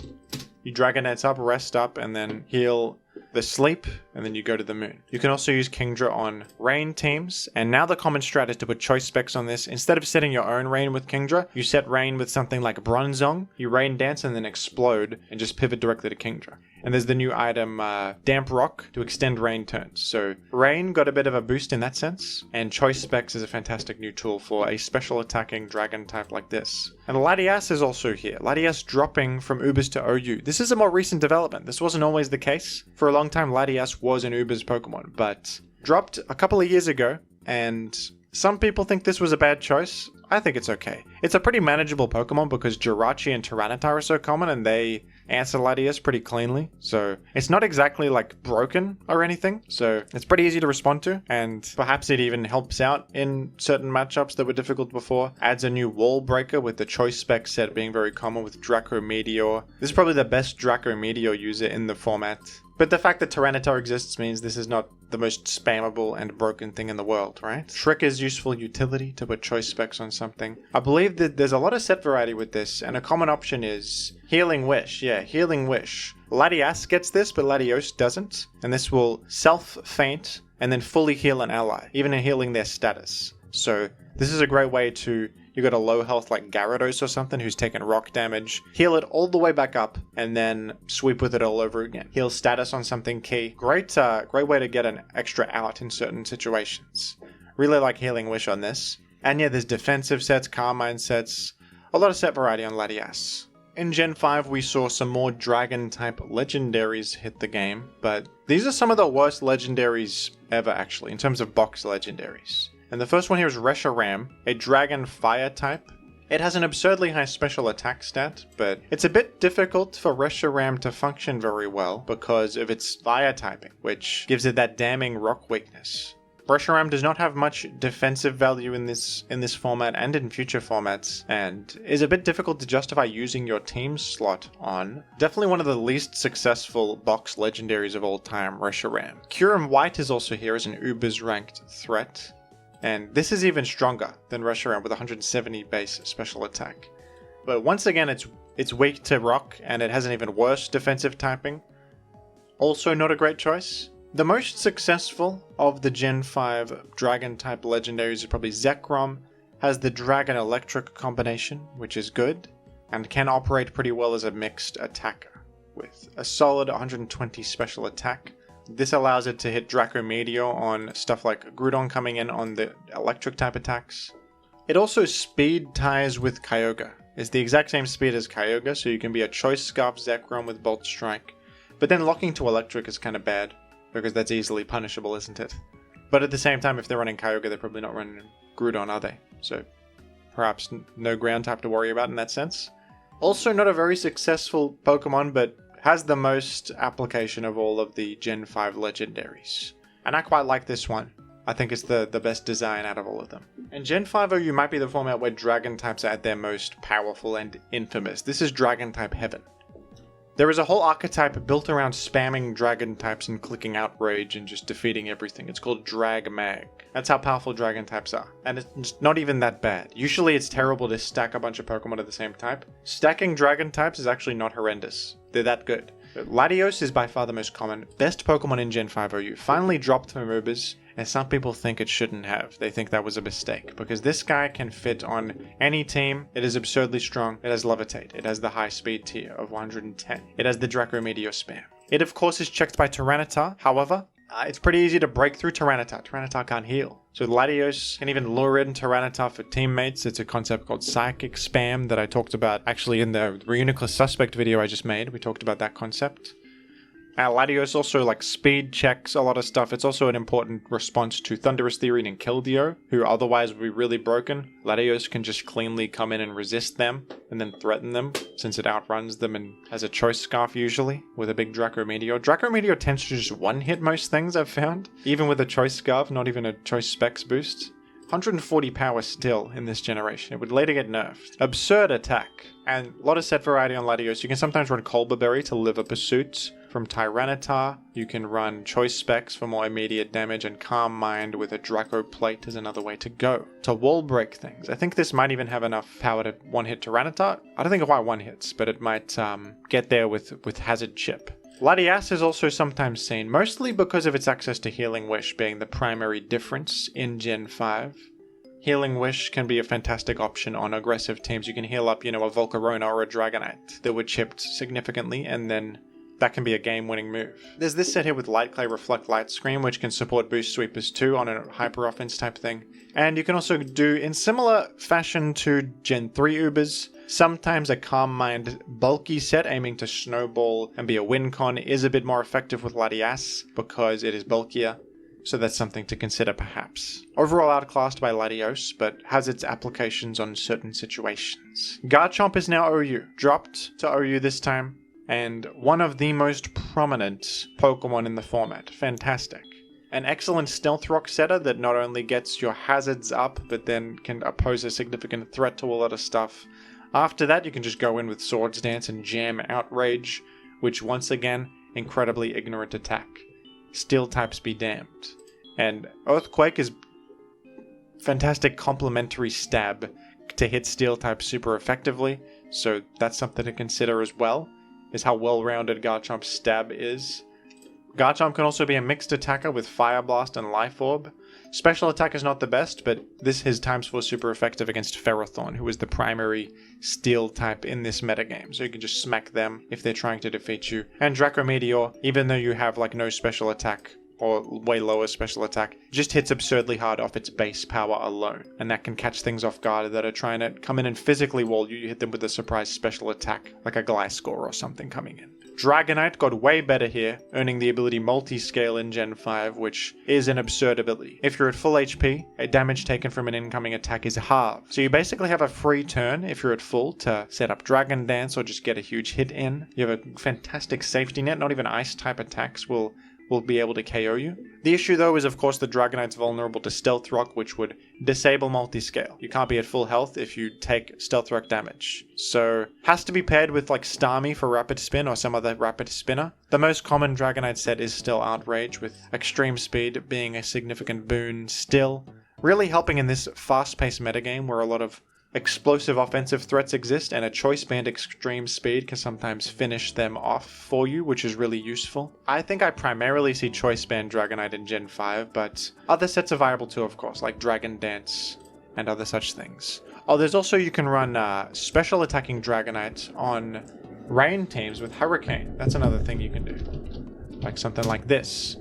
You Dragon Dance up, rest up, and then heal the sleep, and then you go to the moon. You can also use Kingdra on rain teams, and now the common strat is to put choice specs on this. Instead of setting your own rain with Kingdra, you set rain with something like Bronzong, you rain dance and then explode, and just pivot directly to Kingdra. And there's the new item, Damp Rock, to extend rain turns. So rain got a bit of a boost in that sense, and choice specs is a fantastic new tool for a special attacking dragon type like this. And Latias is also here. Latias dropping from Ubers to OU. This is a more recent development. This wasn't always the case. For a long time, Latias was an Ubers Pokemon, but dropped a couple of years ago, and some people think this was a bad choice. I think it's okay. It's a pretty manageable Pokemon because Jirachi and Tyranitar are so common and they answer Latias pretty cleanly. So it's not exactly like broken or anything. So it's pretty easy to respond to, and perhaps it even helps out in certain matchups that were difficult before. Adds a new wall breaker with the choice spec set being very common with Draco Meteor. This is probably the best Draco Meteor user in the format. But the fact that Tyranitar exists means this is not the most spammable and broken thing in the world, right? Trick is useful utility to put choice specs on something. I believe that there's a lot of set variety with this, and a common option is Healing Wish. Yeah, Healing Wish. Latias gets this, but Latios doesn't. And this will self-faint and then fully heal an ally, even in healing their status. So this is a great way to... You got a low health like Gyarados or something who's taken rock damage, heal it all the way back up, and then sweep with it all over again. Heal status on something key. Great way to get an extra out in certain situations. Really like Healing Wish on this. And yeah, there's defensive sets, Carmine sets, a lot of set variety on Latias. In Gen 5 we saw some more dragon type legendaries hit the game, but these are some of the worst legendaries ever actually, in terms of box legendaries. And the first one here is Reshiram, a dragon fire type. It has an absurdly high special attack stat, but it's a bit difficult for Reshiram to function very well because of its fire typing, which gives it that damning rock weakness. Reshiram does not have much defensive value in this format and in future formats, and is a bit difficult to justify using your team slot on. Definitely one of the least successful box legendaries of all time, Reshiram. Kyurem White is also here as an Ubers ranked threat. And this is even stronger than Reshiram with 170 base special attack. But once again, it's weak to rock, and it has an even worse defensive typing. Also not a great choice. The most successful of the Gen 5 Dragon type legendaries is probably Zekrom. Has the Dragon Electric combination, which is good, and can operate pretty well as a mixed attacker. with a solid 120 special attack. This allows it to hit Draco Meteor on stuff like Groudon coming in on the electric type attacks. It also speed ties with Kyogre. It's the exact same speed as Kyogre, so you can be a Choice Scarf Zekrom with Bolt Strike. But then locking to electric is kind of bad, because that's easily punishable, isn't it? But at the same time, if they're running Kyogre, they're probably not running Groudon, are they? So perhaps no ground type to worry about in that sense. Also not a very successful Pokemon, but has the most application of all of the Gen 5 legendaries. And I quite like this one. I think it's the best design out of all of them. And Gen 5 OU might be the format where Dragon types are at their most powerful and infamous. This is Dragon type heaven. There is a whole archetype built around spamming Dragon types and clicking Outrage and just defeating everything. It's called Drag Mag. That's how powerful Dragon types are. And it's not even that bad. Usually it's terrible to stack a bunch of Pokemon of the same type. Stacking Dragon types is actually not horrendous. They're that good. Latios is by far the most common. Best Pokemon in Gen 5 OU. Finally dropped from Ubers, and some people think it shouldn't have. They think that was a mistake, because this guy can fit on any team. It is absurdly strong. It has Levitate. It has the high speed tier of 110. It has the Draco Meteor spam. It of course is checked by Tyranitar. However, it's pretty easy to break through Tyranitar. Tyranitar can't heal. So Latios can even lure in Tyranitar for teammates. It's a concept called Psychic Spam that I talked about actually in the Reuniclus Suspect video I just made. We talked about that concept. Latios also like speed checks a lot of stuff. It's also an important response to Thunderous Theory and Keldeo, who otherwise would be really broken. Latios can just cleanly come in and resist them and then threaten them, since it outruns them and has a Choice Scarf usually with a big Draco Meteor. Draco Meteor tends to just one-hit most things I've found, even with a Choice Scarf, not even a Choice Specs boost. 140 power still in this generation. It would later get nerfed. Absurd attack. And a lot of set variety on Latios. You can sometimes run Colbur Berry to liver pursuits. From Tyranitar, you can run Choice Specs for more immediate damage, and Calm Mind with a Draco Plate is another way to go. To wall break things. I think this might even have enough power to one-hit Tyranitar. I don't think it quite one-hits, but it might get there with Hazard Chip. Latias is also sometimes seen, mostly because of its access to Healing Wish being the primary difference in Gen 5. Healing Wish can be a fantastic option on aggressive teams. You can heal up, a Volcarona or a Dragonite that were chipped significantly, and then that can be a game-winning move. There's this set here with Light Clay Reflect Light Screen, which can support Boost Sweepers too on a Hyper Offense type thing. And you can also do, in similar fashion to Gen 3 Ubers, sometimes a Calm Mind bulky set aiming to snowball and be a win con is a bit more effective with Latias because it is bulkier. So that's something to consider perhaps. Overall outclassed by Latios, but has its applications on certain situations. Garchomp is now OU. Dropped to OU this time, and one of the most prominent Pokemon in the format. Fantastic. An excellent Stealth Rock setter that not only gets your hazards up, but then can pose a significant threat to a lot of stuff. After that, you can just go in with Swords Dance and jam Outrage, which once again, incredibly ignorant attack. Steel types be damned. And Earthquake is fantastic complementary stab to hit Steel types super effectively, so that's something to consider as well, is how well-rounded Garchomp's stab is. Garchomp can also be a mixed attacker with Fire Blast and Life Orb. Special attack is not the best, but his times 4 super effective against Ferrothorn, who is the primary Steel type in this metagame. So you can just smack them if they're trying to defeat you. And Draco Meteor, even though you have no special attack, or way lower special attack, just hits absurdly hard off its base power alone. And that can catch things off guard that are trying to come in and physically wall you. You hit them with a surprise special attack, like a Gliscor or something coming in. Dragonite got way better here, earning the ability Multi-Scale in Gen 5, which is an absurd ability. If you're at full HP, a damage taken from an incoming attack is halved. So you basically have a free turn if you're at full to set up Dragon Dance or just get a huge hit in. You have a fantastic safety net, not even ice type attacks will be able to KO you. The issue though is of course the Dragonite's vulnerable to Stealth Rock, which would disable Multi-Scale. You can't be at full health if you take Stealth Rock damage. So has to be paired with like Starmie for Rapid Spin or some other Rapid Spinner. The most common Dragonite set is still Outrage, with Extreme Speed being a significant boon still. Really helping in this fast-paced metagame where a lot of explosive offensive threats exist, and a Choice Band Extreme Speed can sometimes finish them off for you, which is really useful. I think I primarily see Choice Band Dragonite in Gen 5, but other sets are viable too, of course, like Dragon Dance and other such things. Oh, there's also, you can run Special Attacking Dragonite on rain teams with Hurricane. That's another thing you can do. Like something like this.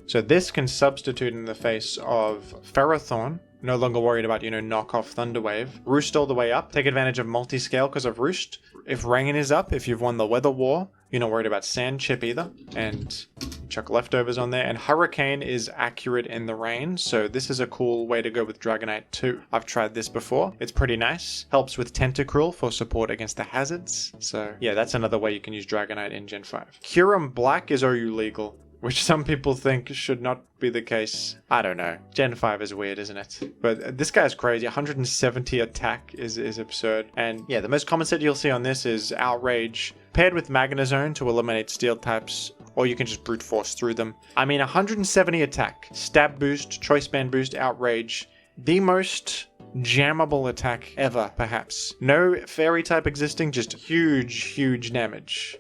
So this can substitute in the face of Ferrothorn. No longer worried about, knock off Thunderwave. Roost all the way up. Take advantage of multi-scale because of Roost. If Rain is up, if you've won the Weather War, you're not worried about Sand Chip either. And chuck Leftovers on there. And Hurricane is accurate in the rain, so this is a cool way to go with Dragonite too. I've tried this before. It's pretty nice. Helps with Tentacruel for support against the hazards. So yeah, that's another way you can use Dragonite in Gen 5. Kyurem Black is OU legal, which some people think should not be the case. I don't know. Gen 5 is weird, isn't it? But this guy's crazy. 170 attack is absurd. And yeah, the most common set you'll see on this is Outrage, paired with Magnezone to eliminate steel types, or you can just brute force through them. I mean, 170 attack, stab boost, choice band boost, Outrage. The most jammable attack ever, perhaps. No fairy type existing, just huge damage.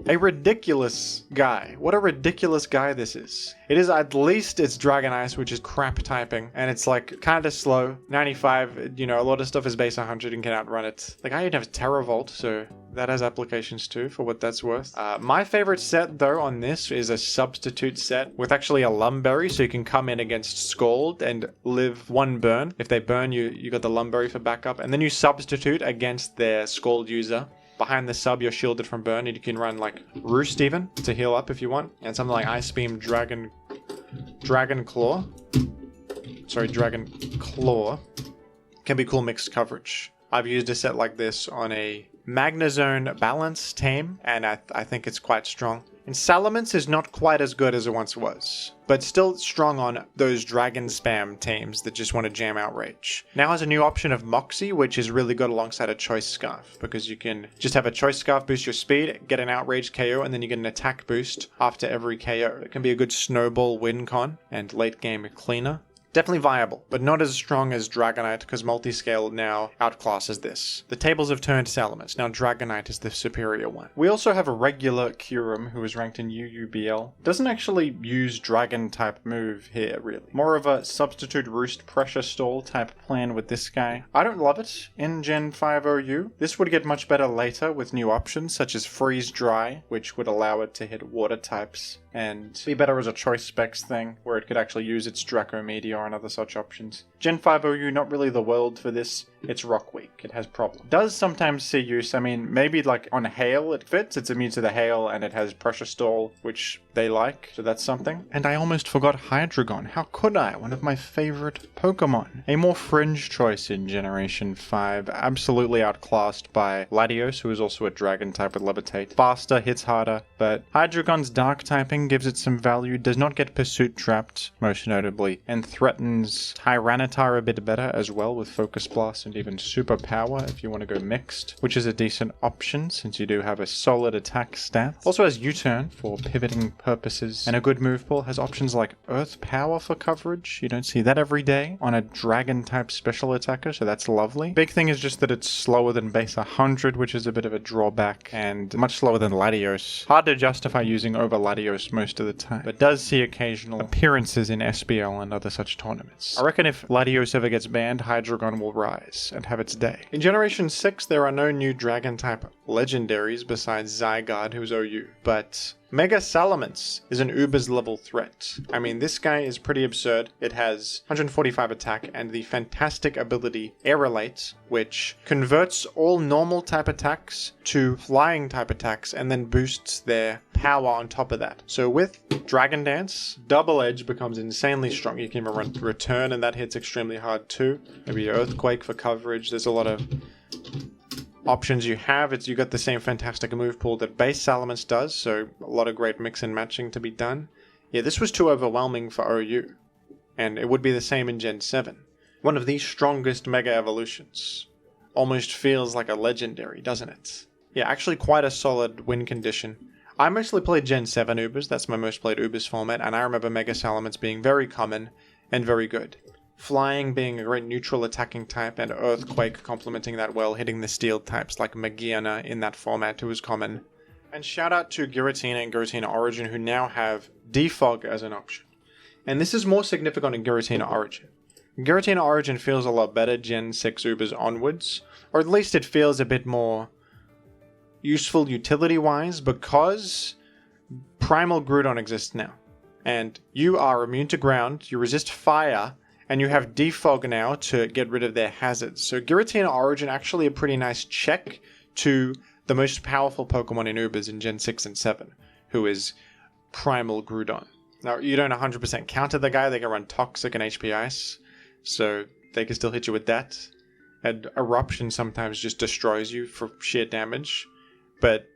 A ridiculous guy. What a ridiculous guy this is. It is, at least it's Dragon Ice, which is crap typing, and it's like kind of slow. 95, a lot of stuff is base 100 and can outrun it. Like, I even have Terravolt, so that has applications too, for what that's worth. My favorite set, though, on this is a substitute set with actually a Lumberry, so you can come in against Scald and live one burn. If they burn, you got the Lumberry for backup, and then you substitute against their Scald user. Behind the sub, you're shielded from burn, and you can run like Roost even to heal up if you want, and something like Ice Beam, Dragon Claw. Dragon Claw can be cool mixed coverage. I've used a set like this on a Magnezone balance team, and I think it's quite strong. And Salamence is not quite as good as it once was, but still strong on those dragon spam teams that just want to jam Outrage. Now has a new option of Moxie, which is really good alongside a Choice Scarf, because you can just have a Choice Scarf boost your speed, get an Outrage KO, and then you get an attack boost after every KO. It can be a good snowball win con and late game cleaner. Definitely viable, but not as strong as Dragonite, because multi-scale now outclasses this. The tables have turned Salamence. Now Dragonite is the superior one. We also have a regular Kyurem who is ranked in UUBL. Doesn't actually use Dragon type move here, really. More of a substitute Roost pressure stall type plan with this guy. I don't love it in Gen 5 OU. This would get much better later with new options such as Freeze Dry, which would allow it to hit water types, and be better as a choice specs thing, where it could actually use its Draco Meteor and other such options. Gen 5 OU, not really the world for this. It's rock weak. It has problems. Does sometimes see use. I mean, maybe like on Hail it fits. It's immune to the Hail, and it has Pressure Stall, which they like, so that's something. And I almost forgot Hydreigon. How could I? One of my favorite Pokemon. A more fringe choice in Generation 5. Absolutely outclassed by Latios, who is also a Dragon type with Levitate. Faster, hits harder, but Hydreigon's Dark typing gives it some value, does not get Pursuit trapped, most notably, and threatens Tyranitar a bit better as well with Focus Blast and even Super Power if you want to go mixed, which is a decent option since you do have a solid attack stat. Also has U-Turn for pivoting purposes, and a good move pool. Has options like Earth Power for coverage. You don't see that every day on a Dragon type special attacker, so that's lovely. Big thing is just that it's slower than base 100, which is a bit of a drawback, and much slower than Latios. Hard to justify using over Latios most of the time, but does see occasional appearances in SBL and other such tournaments. I reckon if Latios ever gets banned, Hydreigon will rise and have its day. In Generation 6, there are no new Dragon type legendaries besides Zygarde, who's OU, but Mega Salamence is an Uber's level threat. I mean, this guy is pretty absurd. It has 145 attack and the fantastic ability Aerolate, which converts all normal type attacks to flying type attacks and then boosts their power on top of that. So with Dragon Dance, Double Edge becomes insanely strong. You can even run Return, and that hits extremely hard too. Maybe Earthquake for coverage. There's a lot of options you have. You got the same fantastic move pool that base Salamence does, so a lot of great mix and matching to be done. Yeah, this was too overwhelming for OU, and it would be the same in Gen 7. One of the strongest Mega Evolutions. Almost feels like a legendary, doesn't it? Yeah, actually quite a solid win condition. I mostly played Gen 7 Ubers, that's my most played Ubers format, and I remember Mega Salamence being very common and very good. Flying being a great neutral attacking type, and Earthquake complementing that well, hitting the steel types like Magiana in that format, who was common. And shout out to Giratina and Giratina Origin, who now have Defog as an option. And this is more significant in Giratina Origin. Giratina Origin feels a lot better Gen 6 Ubers onwards, or at least it feels a bit more useful utility-wise because Primal Groudon exists now. And you are immune to ground, you resist fire, and you have Defog now to get rid of their hazards. So Giratina Origin actually a pretty nice check to the most powerful Pokemon in Ubers in Gen 6 and 7, who is Primal Groudon. Now, you don't 100% counter the guy, they can run Toxic and HP Ice, so they can still hit you with that. And Eruption sometimes just destroys you for sheer damage. But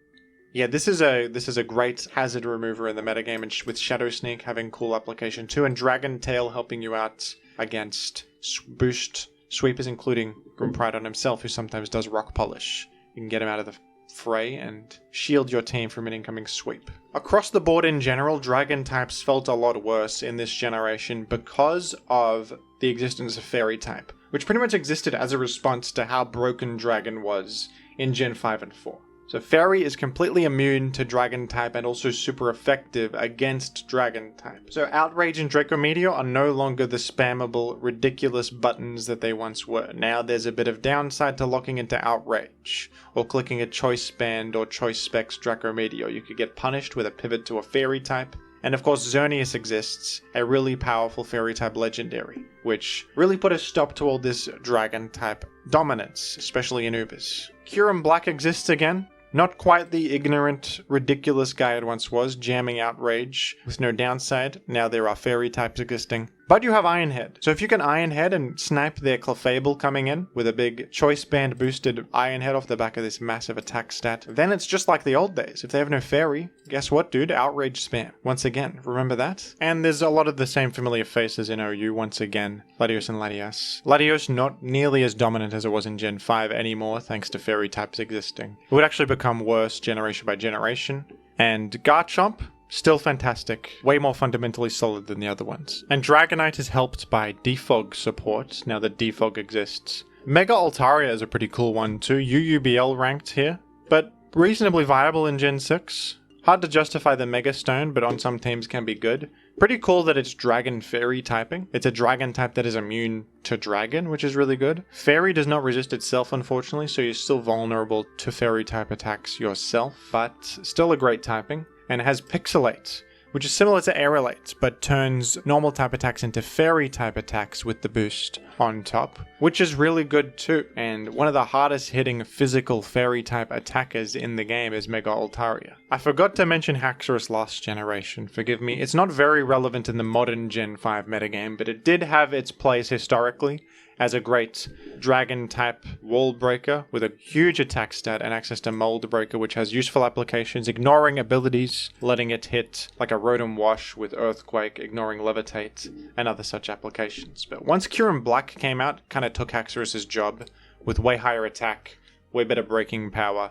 yeah, this is a great hazard remover in the metagame, and with Shadow Sneak having cool application too, and Dragon Tail helping you out against boost sweepers, including Grimmprider himself, who sometimes does Rock Polish. You can get him out of the fray and shield your team from an incoming sweep. Across the board in general, Dragon types felt a lot worse in this generation because of the existence of Fairy type, which pretty much existed as a response to how broken Dragon was in Gen 5 and 4. So Fairy is completely immune to Dragon type and also super effective against Dragon type. So Outrage and Draco Meteor are no longer the spammable, ridiculous buttons that they once were. Now there's a bit of downside to locking into Outrage, or clicking a Choice Band or Choice Specs Draco Meteor. You could get punished with a pivot to a Fairy type. And of course Xerneas exists, a really powerful Fairy type legendary, which really put a stop to all this Dragon type dominance, especially in Ubers. Kyurem Black exists again. Not quite the ignorant, ridiculous guy it once was, jamming Outrage with no downside. Now there are Fairy types existing. But you have Iron Head. So if you can Iron Head and snipe their Clefable coming in with a big Choice Band boosted Iron Head off the back of this massive attack stat, then it's just like the old days. If they have no Fairy, guess what, dude? Outrage spam. Once again, remember that? And there's a lot of the same familiar faces in OU once again. Latios and Latias. Latios not nearly as dominant as it was in Gen 5 anymore, thanks to Fairy types existing. It would actually become worse generation by generation. And Garchomp, still fantastic, way more fundamentally solid than the other ones. And Dragonite is helped by Defog support, now that Defog exists. Mega Altaria is a pretty cool one too, UUBL ranked here, but reasonably viable in Gen 6. Hard to justify the Mega Stone, but on some teams can be good. Pretty cool that it's Dragon Fairy typing. It's a Dragon type that is immune to Dragon, which is really good. Fairy does not resist itself, unfortunately, so you're still vulnerable to Fairy type attacks yourself, but still a great typing. And it has Pixelate, which is similar to Aerolate, but turns normal type attacks into Fairy type attacks with the boost on top, which is really good too. And one of the hardest hitting physical Fairy type attackers in the game is Mega Altaria. I forgot to mention Haxorus last generation, forgive me. It's not very relevant in the modern Gen 5 metagame, but it did have its place historically as a great Dragon type wall breaker with a huge attack stat and access to Mold Breaker, which has useful applications, ignoring abilities, letting it hit like a Rotom Wash with Earthquake, ignoring Levitate, and other such applications. But once Kyurem Black came out, kind of took Haxorus' job with way higher attack, way better breaking power.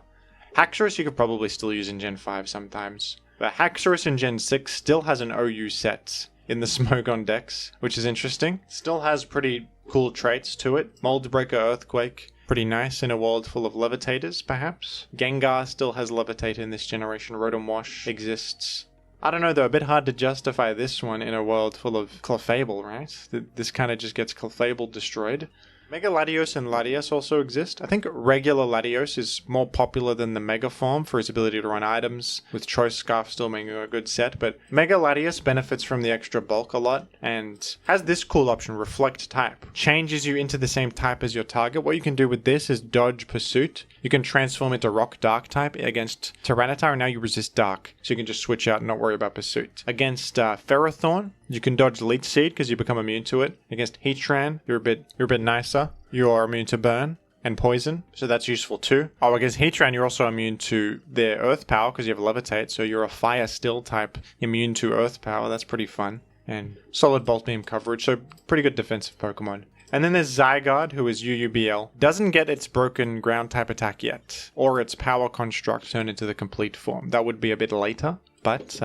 Haxorus you could probably still use in Gen 5 sometimes, but Haxorus in Gen 6 still has an OU set in the Smogon Dex, which is interesting. Still has pretty cool traits to it. Mold Breaker, Earthquake, pretty nice in a world full of Levitators, perhaps. Gengar still has Levitate in this generation. Rotom Wash exists. I don't know though, a bit hard to justify this one in a world full of Clefable, right? This kind of just gets Clefable destroyed. Mega Latios and Latias also exist. I think regular Latios is more popular than the Mega form for its ability to run items, with Choice Scarf still making a good set, but Mega Latias benefits from the extra bulk a lot, and has this cool option, Reflect Type. Changes you into the same type as your target. What you can do with this is dodge Pursuit. You can transform into Rock Dark type against Tyranitar, and now you resist Dark, so you can just switch out and not worry about Pursuit. Against Ferrothorn, you can dodge Leech Seed because you become immune to it. Against Heatran, you're a bit nicer. You are immune to Burn and Poison, so that's useful too. Oh, against Heatran, you're also immune to their Earth Power because you have Levitate, so you're a Fire Steel type immune to Earth Power. That's pretty fun. And solid Bolt Beam coverage, so pretty good defensive Pokemon. And then there's Zygarde, who is UUBL. Doesn't get its broken ground type attack yet, or its power construct turned into the complete form. That would be a bit later, but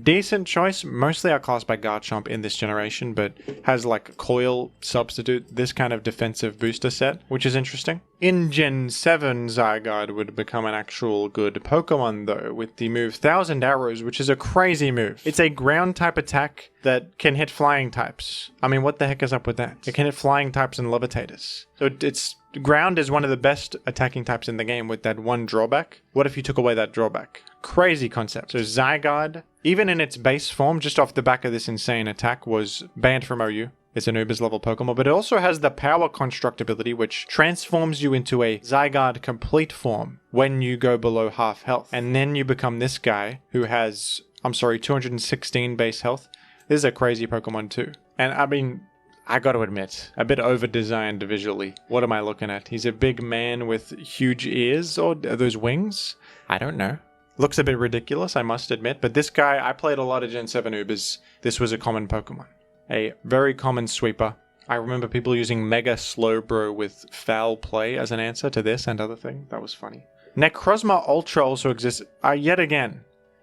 decent choice. Mostly outclassed by Garchomp in this generation, but has like Coil substitute this kind of defensive booster set, which is interesting. In Gen 7, Zygarde would become an actual good Pokemon though, with the move 1000 Arrows, which is a crazy move. It's a ground type attack that can hit flying types. I mean, what the heck is up with that? It can hit flying types and levitators. So it's ground is one of the best attacking types in the game with that one drawback. What if you took away that drawback? Crazy concept. So Zygarde, even in its base form, just off the back of this insane attack, was banned from OU. It's an Ubers level Pokemon, but it also has the Power Construct ability, which transforms you into a Zygarde complete form when you go below half health. And then you become this guy who has, 216 base health. This is a crazy Pokemon too. And I mean, I gotta admit, a bit over-designed visually. What am I looking at? He's a big man with huge ears, or are those wings? I don't know. Looks a bit ridiculous, I must admit, but this guy, I played a lot of Gen 7 Ubers. This was a common Pokemon. A very common sweeper. I remember people using Mega Slowbro with Foul Play as an answer to this and other thing. That was funny. Necrozma Ultra also exists. Yet again,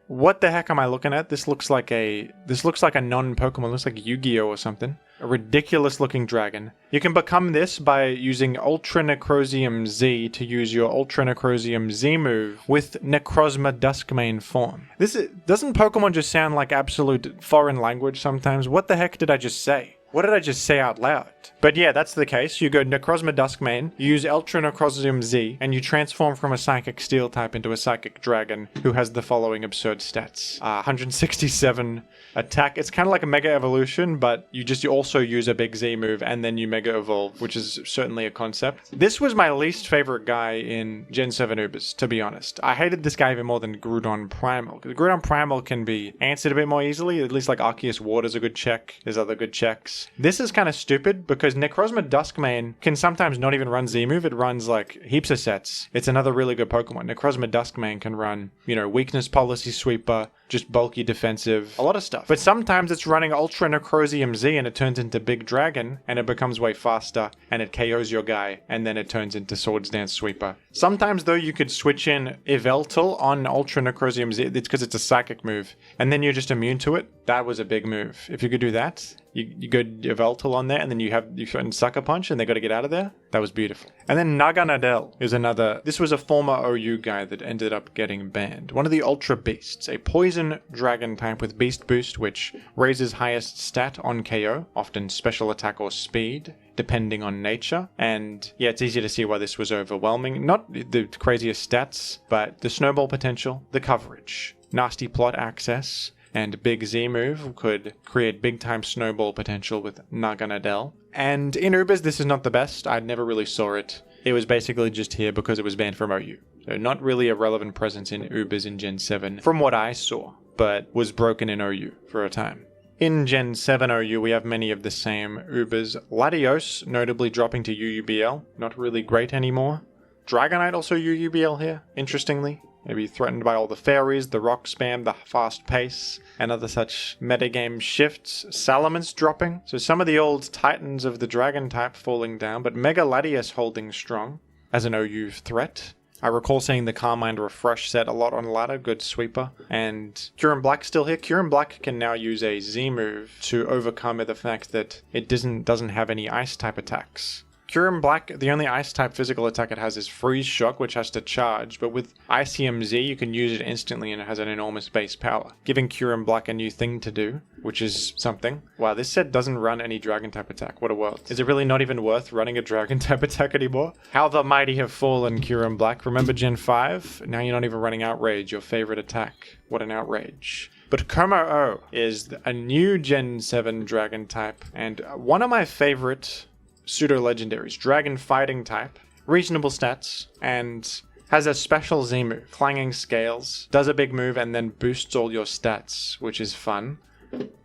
what the heck am I looking at? This looks like a non-Pokemon. It looks like Yu-Gi-Oh or something. A ridiculous looking dragon. You can become this by using Ultra Necrozma Z to use your Ultra Necrozma Z move with Necrozma Duskmane form. Doesn't Pokemon just sound like absolute foreign language sometimes? What the heck did I just say? What did I just say out loud? But yeah, that's the case. You go Necrozma Duskmane, you use Ultra Necrozma Z, and you transform from a Psychic Steel type into a Psychic Dragon who has the following absurd stats. 167 attack. It's kind of like a Mega Evolution, but you also use a big Z move and then you Mega Evolve, which is certainly a concept. This was my least favorite guy in Gen 7 Ubers, to be honest. I hated this guy even more than Groudon Primal. Groudon Primal can be answered a bit more easily. At least like Arceus Water's a good check. There's other good checks. This is kind of stupid because Necrozma Duskmane can sometimes not even run Z-Move. It runs like heaps of sets. It's another really good Pokemon. Necrozma Duskmane can run, Weakness Policy Sweeper, just bulky defensive, a lot of stuff. But sometimes it's running Ultra Necrozma Z and it turns into Big Dragon and it becomes way faster and it KOs your guy and then it turns into Swords Dance Sweeper. Sometimes though you could switch in Yveltal on Ultra Necrozma Z. It's because it's a psychic move and then you're just immune to it. That was a big move. If you could do that, you go Yveltal on there and then you threaten Sucker Punch and they got to get out of there. That was beautiful. And then Naganadel is another. This was a former OU guy that ended up getting banned. One of the Ultra Beasts, a poison dragon type with Beast Boost, which raises highest stat on KO, often special attack or speed, depending on nature. And yeah, it's easy to see why this was overwhelming. Not the craziest stats, but the snowball potential, the coverage, nasty plot access, and Big Z move could create big time snowball potential with Naganadel. And in Ubers, this is not the best. I never really saw it. It was basically just here because it was banned from OU. So not really a relevant presence in Ubers in Gen 7 from what I saw, but was broken in OU for a time. In Gen 7 OU, we have many of the same Ubers. Latios, notably dropping to UUBL, not really great anymore. Dragonite also UUBL here, interestingly. Maybe threatened by all the fairies, the rock spam, the fast pace, and other such metagame shifts. Salamence dropping. So some of the old titans of the dragon type falling down, but Mega Latias holding strong as an OU threat. I recall seeing the Carmine Refresh set a lot on ladder, good sweeper. And Kyurem Black still here. Kyurem Black can now use a Z move to overcome the fact that it doesn't have any ice type attacks. Kyurem Black, the only ice-type physical attack it has is Freeze Shock, which has to charge, but with Icium Z, you can use it instantly and it has an enormous base power, giving Kyurem Black a new thing to do, which is something. Wow, this set doesn't run any Dragon-type attack. What a world. Is it really not even worth running a Dragon-type attack anymore? How the mighty have fallen, Kyurem Black. Remember Gen 5? Now you're not even running Outrage, your favorite attack. What an outrage. But Como-O is a new Gen 7 Dragon type, and one of my favorite pseudo-legendaries, dragon fighting type, reasonable stats, and has a special Z move, Clanging Scales, does a big move and then boosts all your stats, which is fun.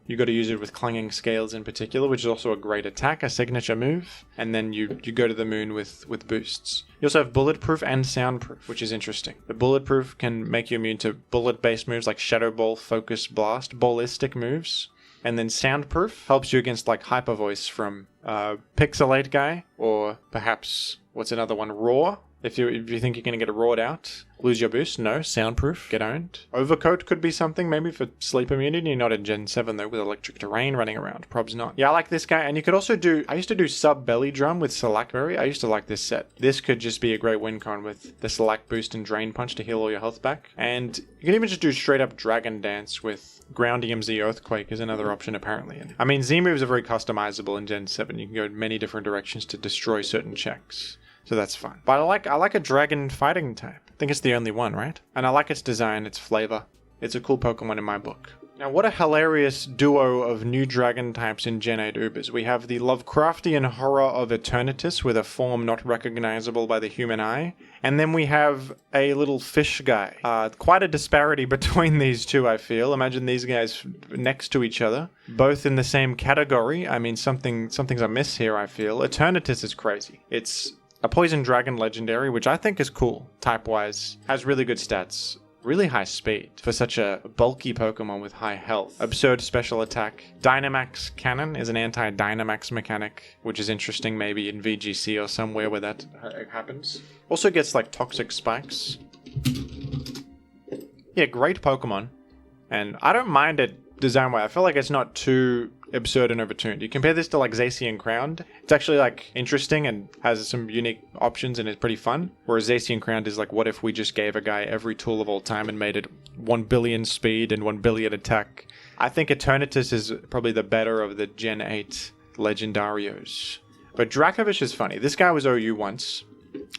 You got to use it with Clanging Scales in particular, which is also a great attack, a signature move, and then you go to the moon with boosts. You also have Bulletproof and Soundproof, which is interesting. The Bulletproof can make you immune to bullet-based moves like Shadow Ball, Focus Blast, ballistic moves. And then Soundproof helps you against like Hyper Voice from Pixelate Guy, or perhaps, what's another one, Roar. If you think you're going to get roared out, lose your boost. No, soundproof, get owned. Overcoat could be something, maybe for sleep immunity. Not in Gen 7 though, with electric terrain running around. Probs not. Yeah, I like this guy. And you could also do, I used to do sub belly drum with Selakberry. I used to like this set. This could just be a great win con with the Selak boost and drain punch to heal all your health back. And you can even just do straight up Dragon Dance with Ground EMZ Earthquake is another option apparently. I mean, Z moves are very customizable in Gen 7. You can go in many different directions to destroy certain checks. So that's fun. But I like a dragon fighting type. I think it's the only one, right? And I like its design, its flavor. It's a cool Pokemon in my book. Now, what a hilarious duo of new dragon types in Gen 8 Ubers. We have the Lovecraftian horror of Eternatus with a form not recognizable by the human eye. And then we have a little fish guy. Quite a disparity between these two, I feel. Imagine these guys next to each other, both in the same category. I mean, something's amiss here, I feel. Eternatus is crazy. It's a Poison Dragon legendary, which I think is cool, type-wise. Has really good stats. Really high speed for such a bulky Pokemon with high health. Absurd special attack. Dynamax Cannon is an anti-Dynamax mechanic, which is interesting maybe in VGC or somewhere where that happens. Also gets like Toxic Spikes. Yeah, great Pokemon. And I don't mind it design-wise. I feel like it's not too absurd and overtuned. You compare this to like Zacian Crowned, it's actually like interesting and has some unique options and is pretty fun. Whereas Zacian Crowned is like, what if we just gave a guy every tool of all time and made it 1 billion speed and 1 billion attack? I think Eternatus is probably the better of the Gen 8 Legendarios. But Dracovish is funny. This guy was OU once.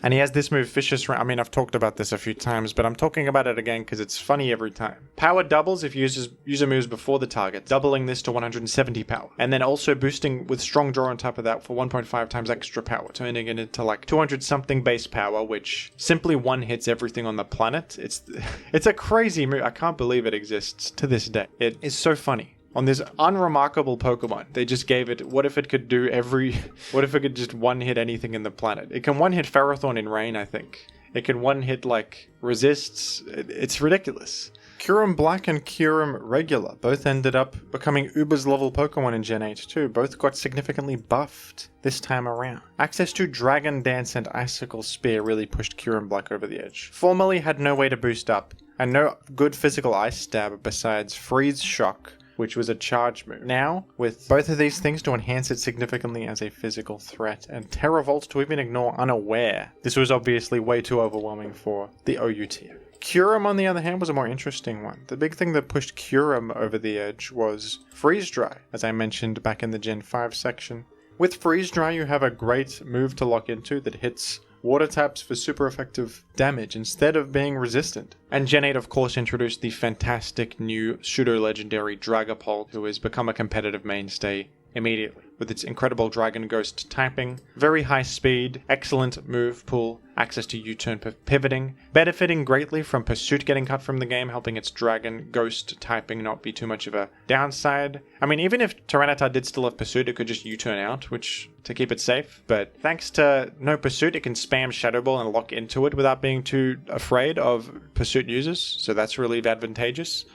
And he has this move, Vicious Round. I mean, I've talked about this a few times, but I'm talking about it again because it's funny every time. Power doubles if user moves before the target, doubling this to 170 power. And then also boosting with Strong Draw on top of that for 1.5 times extra power, turning it into like 200 something base power, which simply one hits everything on the planet. It's a crazy move. I can't believe it exists to this day. It is so funny. On this unremarkable Pokemon, they just gave it, what if it could just one-hit anything in the planet? It can one-hit Ferrothorn in Rain, I think. It can one-hit, like, Resists. It's ridiculous. Kyurem Black and Kyurem Regular both ended up becoming Uber's level Pokemon in Gen 8 too. Both got significantly buffed this time around. Access to Dragon Dance and Icicle Spear really pushed Kyurem Black over the edge. Formerly had no way to boost up, and no good physical Ice Stab besides Freeze Shock, which was a charge move. Now, with both of these things to enhance it significantly as a physical threat, and Terra Volt to even ignore Unaware, this was obviously way too overwhelming for the OU tier. Kyurem, on the other hand, was a more interesting one. The big thing that pushed Kyurem over the edge was Freeze Dry, as I mentioned back in the Gen 5 section. With Freeze Dry, you have a great move to lock into that hits water types for super effective damage instead of being resistant. And Gen 8 of course introduced the fantastic new pseudo-legendary Dragapult, who has become a competitive mainstay immediately. With its incredible Dragon Ghost typing, very high speed, excellent move pool, access to U-turn pivoting, benefiting greatly from Pursuit getting cut from the game, helping its Dragon Ghost typing not be too much of a downside. I mean, even if Tyranitar did still have Pursuit, it could just U-turn out, which to keep it safe. But thanks to no Pursuit, it can spam Shadow Ball and lock into it without being too afraid of Pursuit users, so that's really advantageous.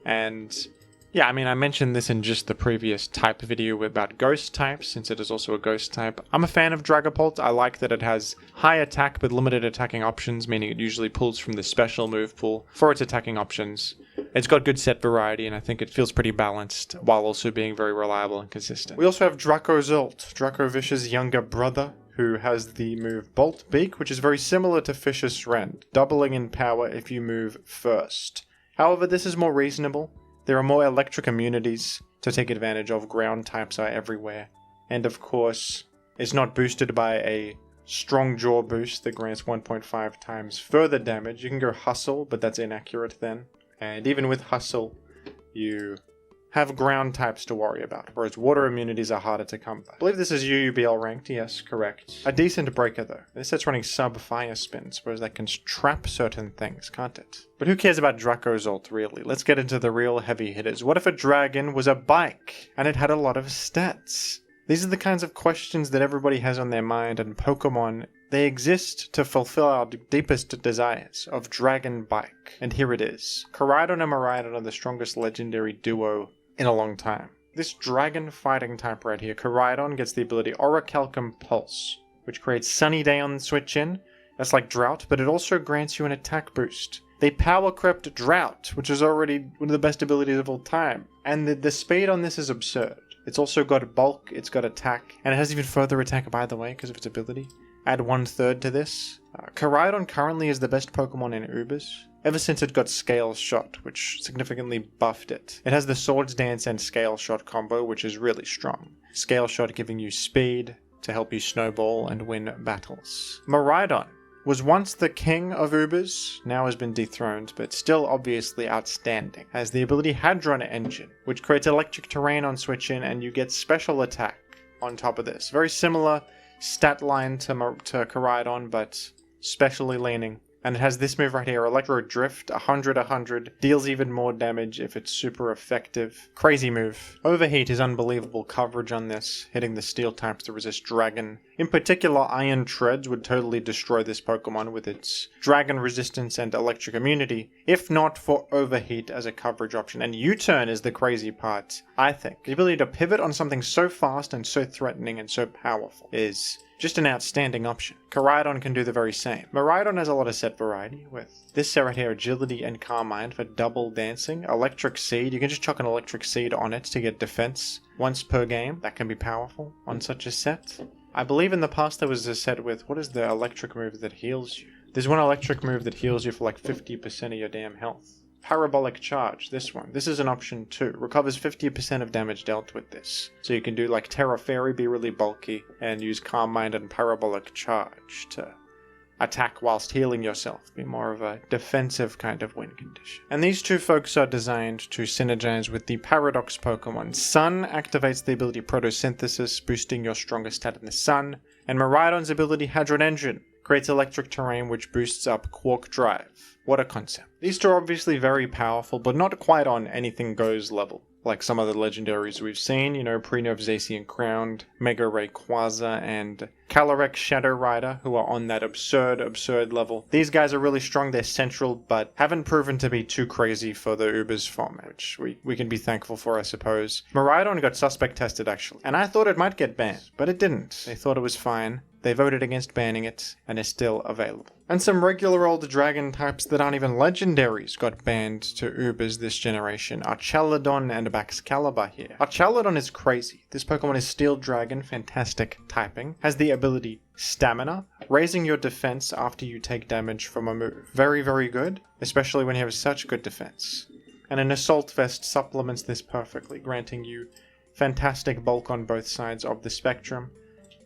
And yeah, I mean, I mentioned this in just the previous type video about ghost types, since it is also a ghost type. I'm a fan of Dragapult. I like that it has high attack but limited attacking options, meaning it usually pulls from the special move pool for its attacking options. It's got good set variety, and I think it feels pretty balanced, while also being very reliable and consistent. We also have Draco Zolt, Dracovish's younger brother, who has the move Bolt Beak, which is very similar to Fisher's Rend, doubling in power if you move first. However, this is more reasonable. There are more electric immunities to take advantage of, ground types are everywhere. And of course, it's not boosted by a Strong Jaw boost that grants 1.5 times further damage. You can go Hustle, but that's inaccurate then. And even with Hustle, you have ground types to worry about, whereas water immunities are harder to come by. I believe this is UUBL ranked, yes, correct. A decent breaker though. This set's running sub-fire spins, whereas that can trap certain things, can't it? But who cares about Draco Zolt, really? Let's get into the real heavy hitters. What if a dragon was a bike, and it had a lot of stats? These are the kinds of questions that everybody has on their mind, and Pokemon, they exist to fulfill our deepest desires of Dragon Bike. And here it is. Koraidon and Miraidon are the strongest legendary duo in a long time. This dragon fighting type right here, Koraidon, gets the ability Orichalcum Pulse, which creates Sunny Day on switch in, That's like Drought, but it also grants you an attack boost. They power crept Drought, which is already one of the best abilities of all time. And the speed on this is absurd. It's also got bulk, it's got attack, and it has even further attack by the way because of its ability. Add 1/3 to this. Koraidon currently is the best Pokemon in Ubers, ever since it got Scale Shot, which significantly buffed it. It has the Swords Dance and Scale Shot combo, which is really strong. Scale Shot giving you speed to help you snowball and win battles. Miraidon was once the king of Ubers, now has been dethroned, but still obviously outstanding. Has the ability Hadron Engine, which creates electric terrain on switch in, and you get special attack on top of this. Very similar stat line to Koraidon, but specially leaning. And it has this move right here, Electro Drift, 100/100, deals even more damage if it's super effective. Crazy move. Overheat is unbelievable coverage on this, hitting the steel types to resist Dragon. In particular, Iron Treads would totally destroy this Pokemon with its Dragon resistance and electric immunity, if not for Overheat as a coverage option. And U-Turn is the crazy part, I think. The ability to pivot on something so fast and so threatening and so powerful is just an outstanding option. Koraidon can do the very same. Miraidon has a lot of set variety with this set right here, Agility and Carmine for double dancing. Electric Seed, you can just chuck an Electric Seed on it to get defense once per game. That can be powerful on such a set. I believe in the past there was a set with, what is the electric move that heals you? There's one electric move that heals you for like 50% of your damn health. Parabolic Charge, this one. This is an option too. Recovers 50% of damage dealt with this. So you can do like Terra Fairy, be really bulky, and use Calm Mind and Parabolic Charge to attack whilst healing yourself. Be more of a defensive kind of win condition. And these two folks are designed to synergize with the Paradox Pokemon. Sun activates the ability Photosynthesis, boosting your strongest stat in the sun. And Miraidon's ability Hadron Engine creates electric terrain which boosts up Quark Drive. What a concept. These two are obviously very powerful, but not quite on anything goes level, like some of the legendaries we've seen, Pre-Nerf Zacian Crowned, Mega Ray Quasar, and Calyrex Shadow Rider, who are on that absurd level. These guys are really strong, they're central, but haven't proven to be too crazy for the Ubers format, which we can be thankful for, I suppose. Miraidon got suspect tested, actually, and I thought it might get banned, but it didn't. They thought it was fine. They voted against banning it, and is still available. And some regular old dragon types that aren't even legendaries got banned to Ubers this generation. Archaludon and Baxcalibur here. Archaludon is crazy. This Pokemon is Steel Dragon, fantastic typing. Has the ability Stamina, raising your defense after you take damage from a move. Very, very good, especially when you have such good defense. And an Assault Vest supplements this perfectly, granting you fantastic bulk on both sides of the spectrum.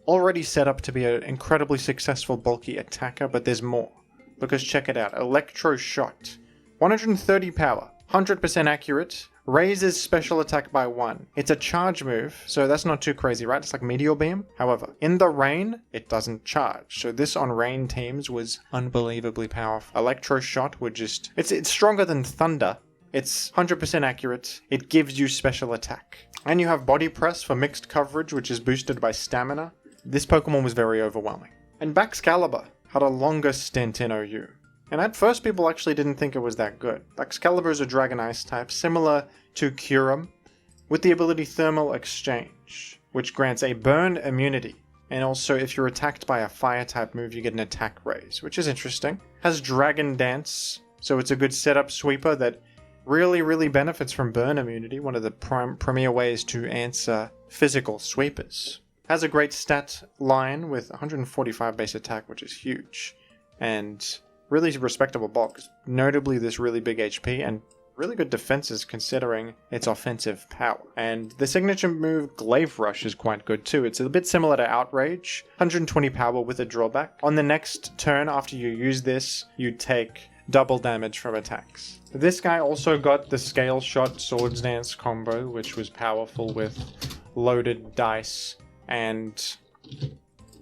Already set up to be an incredibly successful bulky attacker, but there's more. Because check it out, Electro Shot. 130 power, 100% accurate, raises special attack by 1. It's a charge move, so that's not too crazy, right? It's like Meteor Beam. However, in the rain, it doesn't charge. So this on rain teams was unbelievably powerful. Electro Shot would just... It's stronger than Thunder. It's 100% accurate. It gives you special attack. And you have Body Press for mixed coverage, which is boosted by Stamina. This Pokemon was very overwhelming. And Baxcalibur had a longer stint in OU. And at first people actually didn't think it was that good. Baxcalibur is a Dragon Ice type, similar to Kyurem, with the ability Thermal Exchange, which grants a burn immunity. And also if you're attacked by a fire type move, you get an attack raise, which is interesting. Has Dragon Dance, so it's a good setup sweeper that really benefits from burn immunity, one of the premier ways to answer physical sweepers. Has a great stat line with 145 base attack, which is huge, and really respectable bulk, notably this really big HP and really good defenses considering its offensive power. And the signature move Glaive Rush is quite good too. It's a bit similar to Outrage, 120 power with a drawback. On the next turn after you use this, you take double damage from attacks. This guy also got the Scale Shot Swords Dance combo, which was powerful with loaded dice. And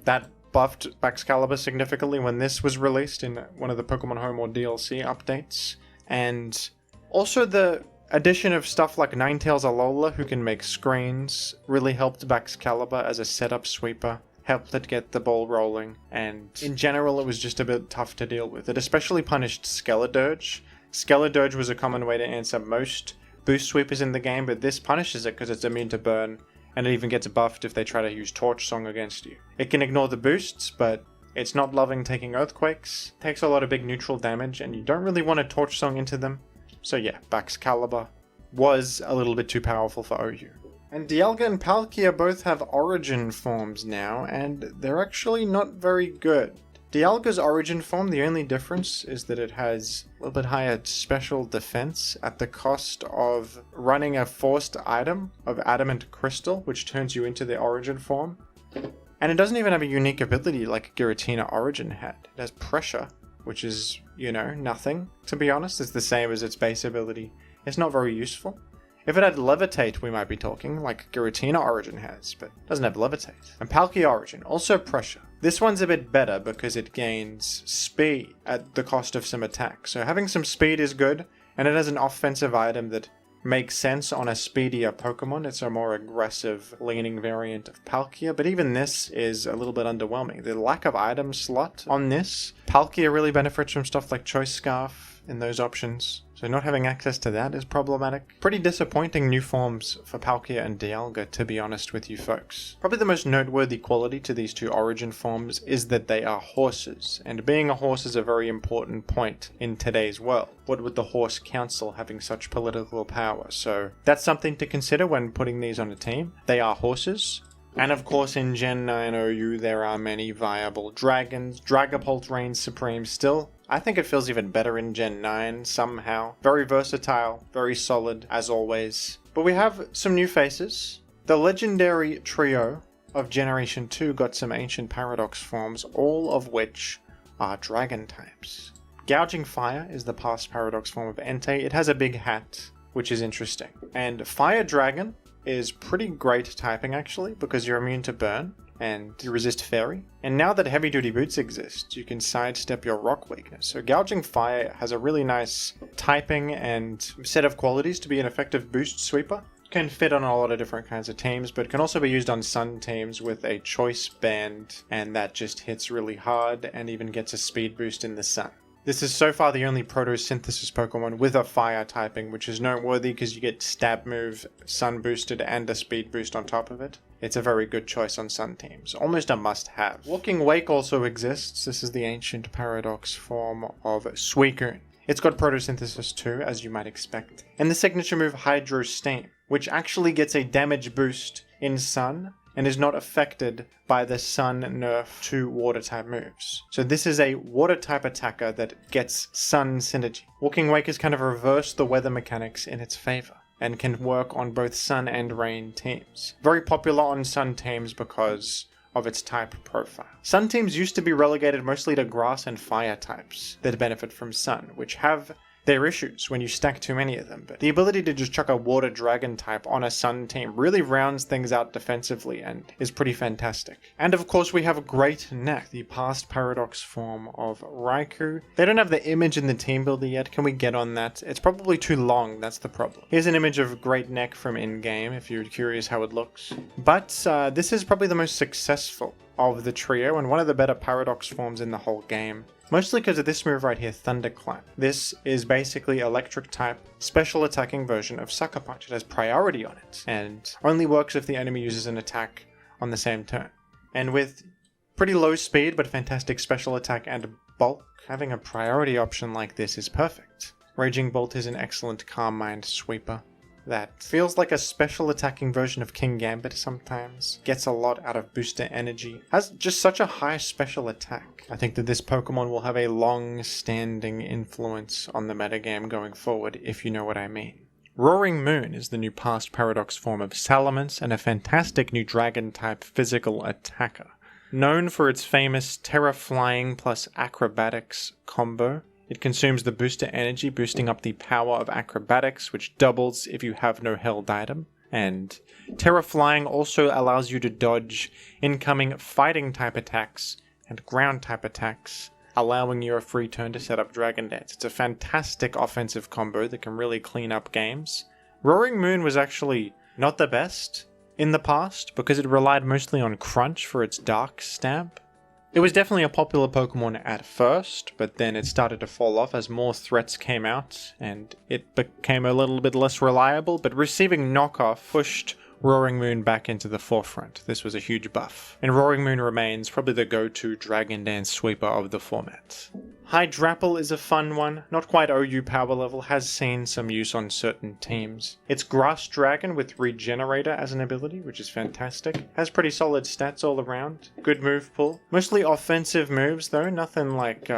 that buffed Baxcalibur significantly when this was released in one of the Pokemon Home or DLC updates. And also the addition of stuff like Ninetales Alola, who can make screens, really helped Baxcalibur as a setup sweeper, helped it get the ball rolling, and in general it was just a bit tough to deal with. It especially punished Skeledirge. Skeledirge was a common way to answer most boost sweepers in the game, but this punishes it because it's immune to burn. And it even gets buffed if they try to use Torch Song against you. It can ignore the boosts, but It's not loving taking earthquakes, takes a lot of big neutral damage, and you don't really want to Torch Song into them. So yeah, Baxcalibur was a little bit too powerful for OU. And Dialga and Palkia both have Origin forms now, and they're actually not very good. Dialga's Origin form, the only difference is that it has a little bit higher special defense at the cost of running a forced item of Adamant Crystal, which turns you into the Origin form. And it doesn't even have a unique ability like Giratina Origin had. It has Pressure, which is, you know, nothing, to be honest. It's the same as its base ability. It's not very useful. If it had Levitate, we might be talking, like Giratina Origin has, but it doesn't have Levitate. And Palkia Origin, also Pressure. This one's a bit better because it gains speed at the cost of some attack. So having some speed is good, and it has an offensive item that makes sense on a speedier Pokemon. It's a more aggressive leaning variant of Palkia, but even this is a little bit underwhelming. The lack of item slot on this, Palkia really benefits from stuff like Choice Scarf in those options. So not having access to that is problematic. Pretty disappointing new forms for Palkia and Dialga, to be honest with you folks. Probably the most noteworthy quality to these two Origin forms is that they are horses, and being a horse is a very important point in today's world. What with the Horse Council having such political power, so that's something to consider when putting these on a team. They are horses. And of course in Gen 9 OU there are many viable dragons. Dragapult reigns supreme still. I think it feels even better in Gen 9 somehow. Very versatile, very solid as always. But we have some new faces. The legendary trio of Generation 2 got some ancient Paradox forms, all of which are dragon types. Gouging Fire is the past Paradox form of Entei. It has a big hat, which is interesting. And Fire Dragon is pretty great typing actually, because you're immune to burn and you resist fairy. And now that heavy duty boots exist, you can sidestep your rock weakness. So Gouging Fire has a really nice typing and set of qualities to be an effective boost sweeper. Can fit on a lot of different kinds of teams, but can also be used on sun teams with a choice band, and that just hits really hard and even gets a speed boost in the sun. This is so far the only Photosynthesis Pokemon with a fire typing, which is noteworthy because you get stab move, sun boosted, and a speed boost on top of it. It's a very good choice on sun teams, almost a must-have. Walking Wake also exists. This is the ancient Paradox form of Suicune. It's got Photosynthesis too, as you might expect. And the signature move Hydro Steam, which actually gets a damage boost in sun, and is not affected by the sun nerf to water type moves. So this is a water type attacker that gets sun synergy. Walking Wake has kind of reversed the weather mechanics in its favor, and can work on both sun and rain teams. Very popular on sun teams because of its type profile. Sun teams used to be relegated mostly to grass and fire types that benefit from sun, which have their issues when you stack too many of them, but the ability to just chuck a water dragon type on a sun team really rounds things out defensively and is pretty fantastic. And of course we have Great Neck, the past Paradox form of Raikou. They don't have the image in the team builder yet. Can we get on that? It's probably too long, that's the problem. Here's an image of Great Neck from in-game if you're curious how it looks. But this is probably the most successful of the trio and one of the better Paradox forms in the whole game. Mostly because of this move right here, Thunderclap. This is basically electric type, special attacking version of Sucker Punch. It has priority on it, and only works if the enemy uses an attack on the same turn. And with pretty low speed, but fantastic special attack and bulk, having a priority option like this is perfect. Raging Bolt is an excellent Calm Mind sweeper that feels like a special attacking version of King Gambit sometimes, gets a lot out of booster energy, has just such a high special attack. I think that this Pokemon will have a long-standing influence on the metagame going forward, if you know what I mean. Roaring Moon is the new past Paradox form of Salamence and a fantastic new Dragon-type physical attacker. Known for its famous Terra Flying plus Acrobatics combo, it consumes the booster energy, boosting up the power of Acrobatics, which doubles if you have no held item. And Terra Flying also allows you to dodge incoming fighting type attacks and ground type attacks, allowing you a free turn to set up Dragon Dance. It's a fantastic offensive combo that can really clean up games. Roaring Moon was actually not the best in the past because it relied mostly on Crunch for its Dark Stab. It was definitely a popular Pokemon at first, but then it started to fall off as more threats came out, and it became a little bit less reliable, but receiving knockoff pushed Roaring Moon back into the forefront. This was a huge buff. And Roaring Moon remains probably the go-to Dragon Dance sweeper of the format. Hydrapple is a fun one, not quite OU power level, has seen some use on certain teams. It's Grass Dragon with Regenerator as an ability, which is fantastic. Has pretty solid stats all around. Good move pool. Mostly offensive moves though, nothing like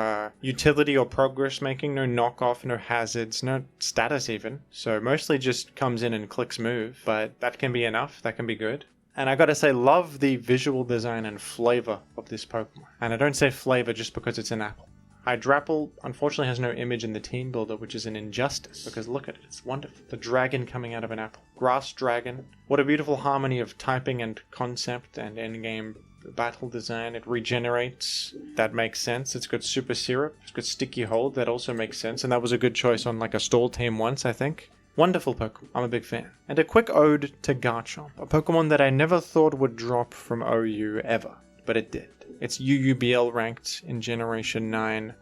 utility or progress making, no knockoff, no hazards, no status even. So mostly just comes in and clicks move, but that can be enough, that can be good. And I gotta say, love the visual design and flavor of this Pokemon. And I don't say flavor just because it's an apple. Hydrapple unfortunately has no image in the team builder, which is an injustice, because look at it, it's wonderful. The dragon coming out of an apple. Grass Dragon. What a beautiful harmony of typing and concept and endgame battle design. It regenerates. That makes sense. It's got Super Syrup. It's got Sticky Hold. That also makes sense. And that was a good choice on like a stall team once, I think. Wonderful Pokemon. I'm a big fan. And a quick ode to Garchomp, a Pokemon that I never thought would drop from OU ever, but it did. It's UUBL ranked in Generation 9.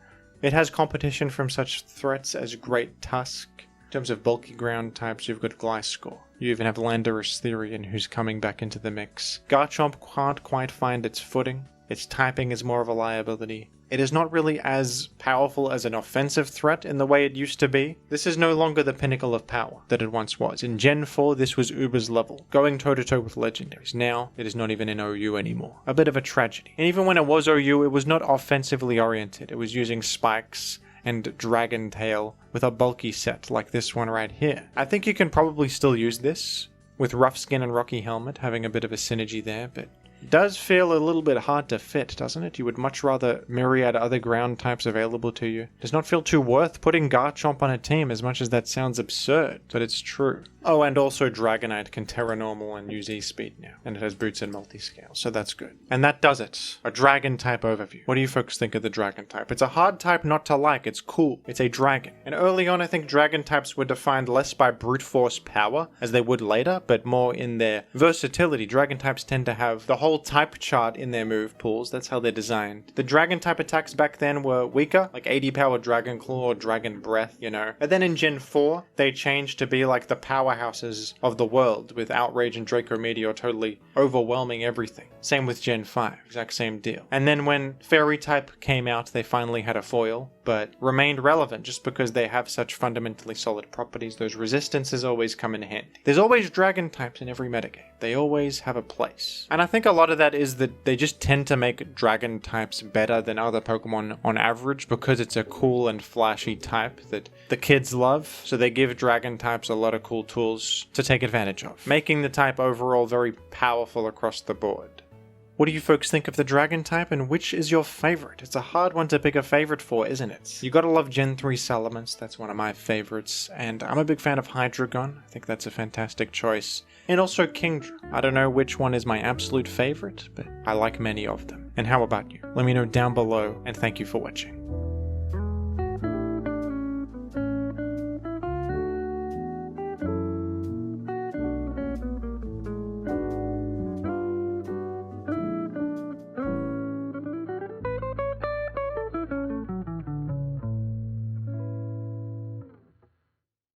It has competition from such threats as Great Tusk. In terms of bulky ground types, you've got Gliscor. You even have Landorus Therian, who's coming back into the mix. Garchomp can't quite find its footing. Its typing is more of a liability. It is not really as powerful as an offensive threat in the way it used to be. This is no longer the pinnacle of power that it once was. In Gen 4, this was Uber's level, going toe-to-toe with legendaries. Now, it is not even in OU anymore. A bit of a tragedy. And even when it was OU, it was not offensively oriented. It was using spikes and Dragon Tail with a bulky set like this one right here. I think you can probably still use this, with Rough Skin and Rocky Helmet having a bit of a synergy there, but it does feel a little bit hard to fit, doesn't it? You would much rather myriad other ground types available to you. Does not feel too worth putting Garchomp on a team, as much as that sounds absurd, but it's true. Oh, and also Dragonite can Terra Normal and use E-Speed now, and it has boots and multi-scale, so that's good. And that does it. A Dragon type overview. What do you folks think of the Dragon type? It's a hard type not to like, it's cool. It's a dragon. And early on I think Dragon types were defined less by brute force power, as they would later, but more in their versatility. Dragon types tend to have the whole type chart in their move pools, that's how they're designed. The Dragon type attacks back then were weaker, like 80 power Dragon Claw or Dragon Breath, you know. But then in Gen 4, they changed to be like the powerhouses of the world, with Outrage and Draco Meteor totally overwhelming everything. Same with Gen 5, exact same deal. And then when Fairy type came out, they finally had a foil, but remained relevant just because they have such fundamentally solid properties. Those resistances always come in handy. There's always Dragon types in every metagame. They always have a place. And I think a lot of that is that they just tend to make Dragon types better than other Pokemon on average, because it's a cool and flashy type that the kids love, so they give Dragon types a lot of cool tools to take advantage of, making the type overall very powerful across the board. What do you folks think of the Dragon type, and which is your favorite? It's a hard one to pick a favorite for, isn't it? You gotta love Gen 3 Salamence, that's one of my favorites, and I'm a big fan of Hydreigon. I think that's a fantastic choice. And also Kingdra. I don't know which one is my absolute favorite, but I like many of them. And how about you? Let me know down below, and thank you for watching.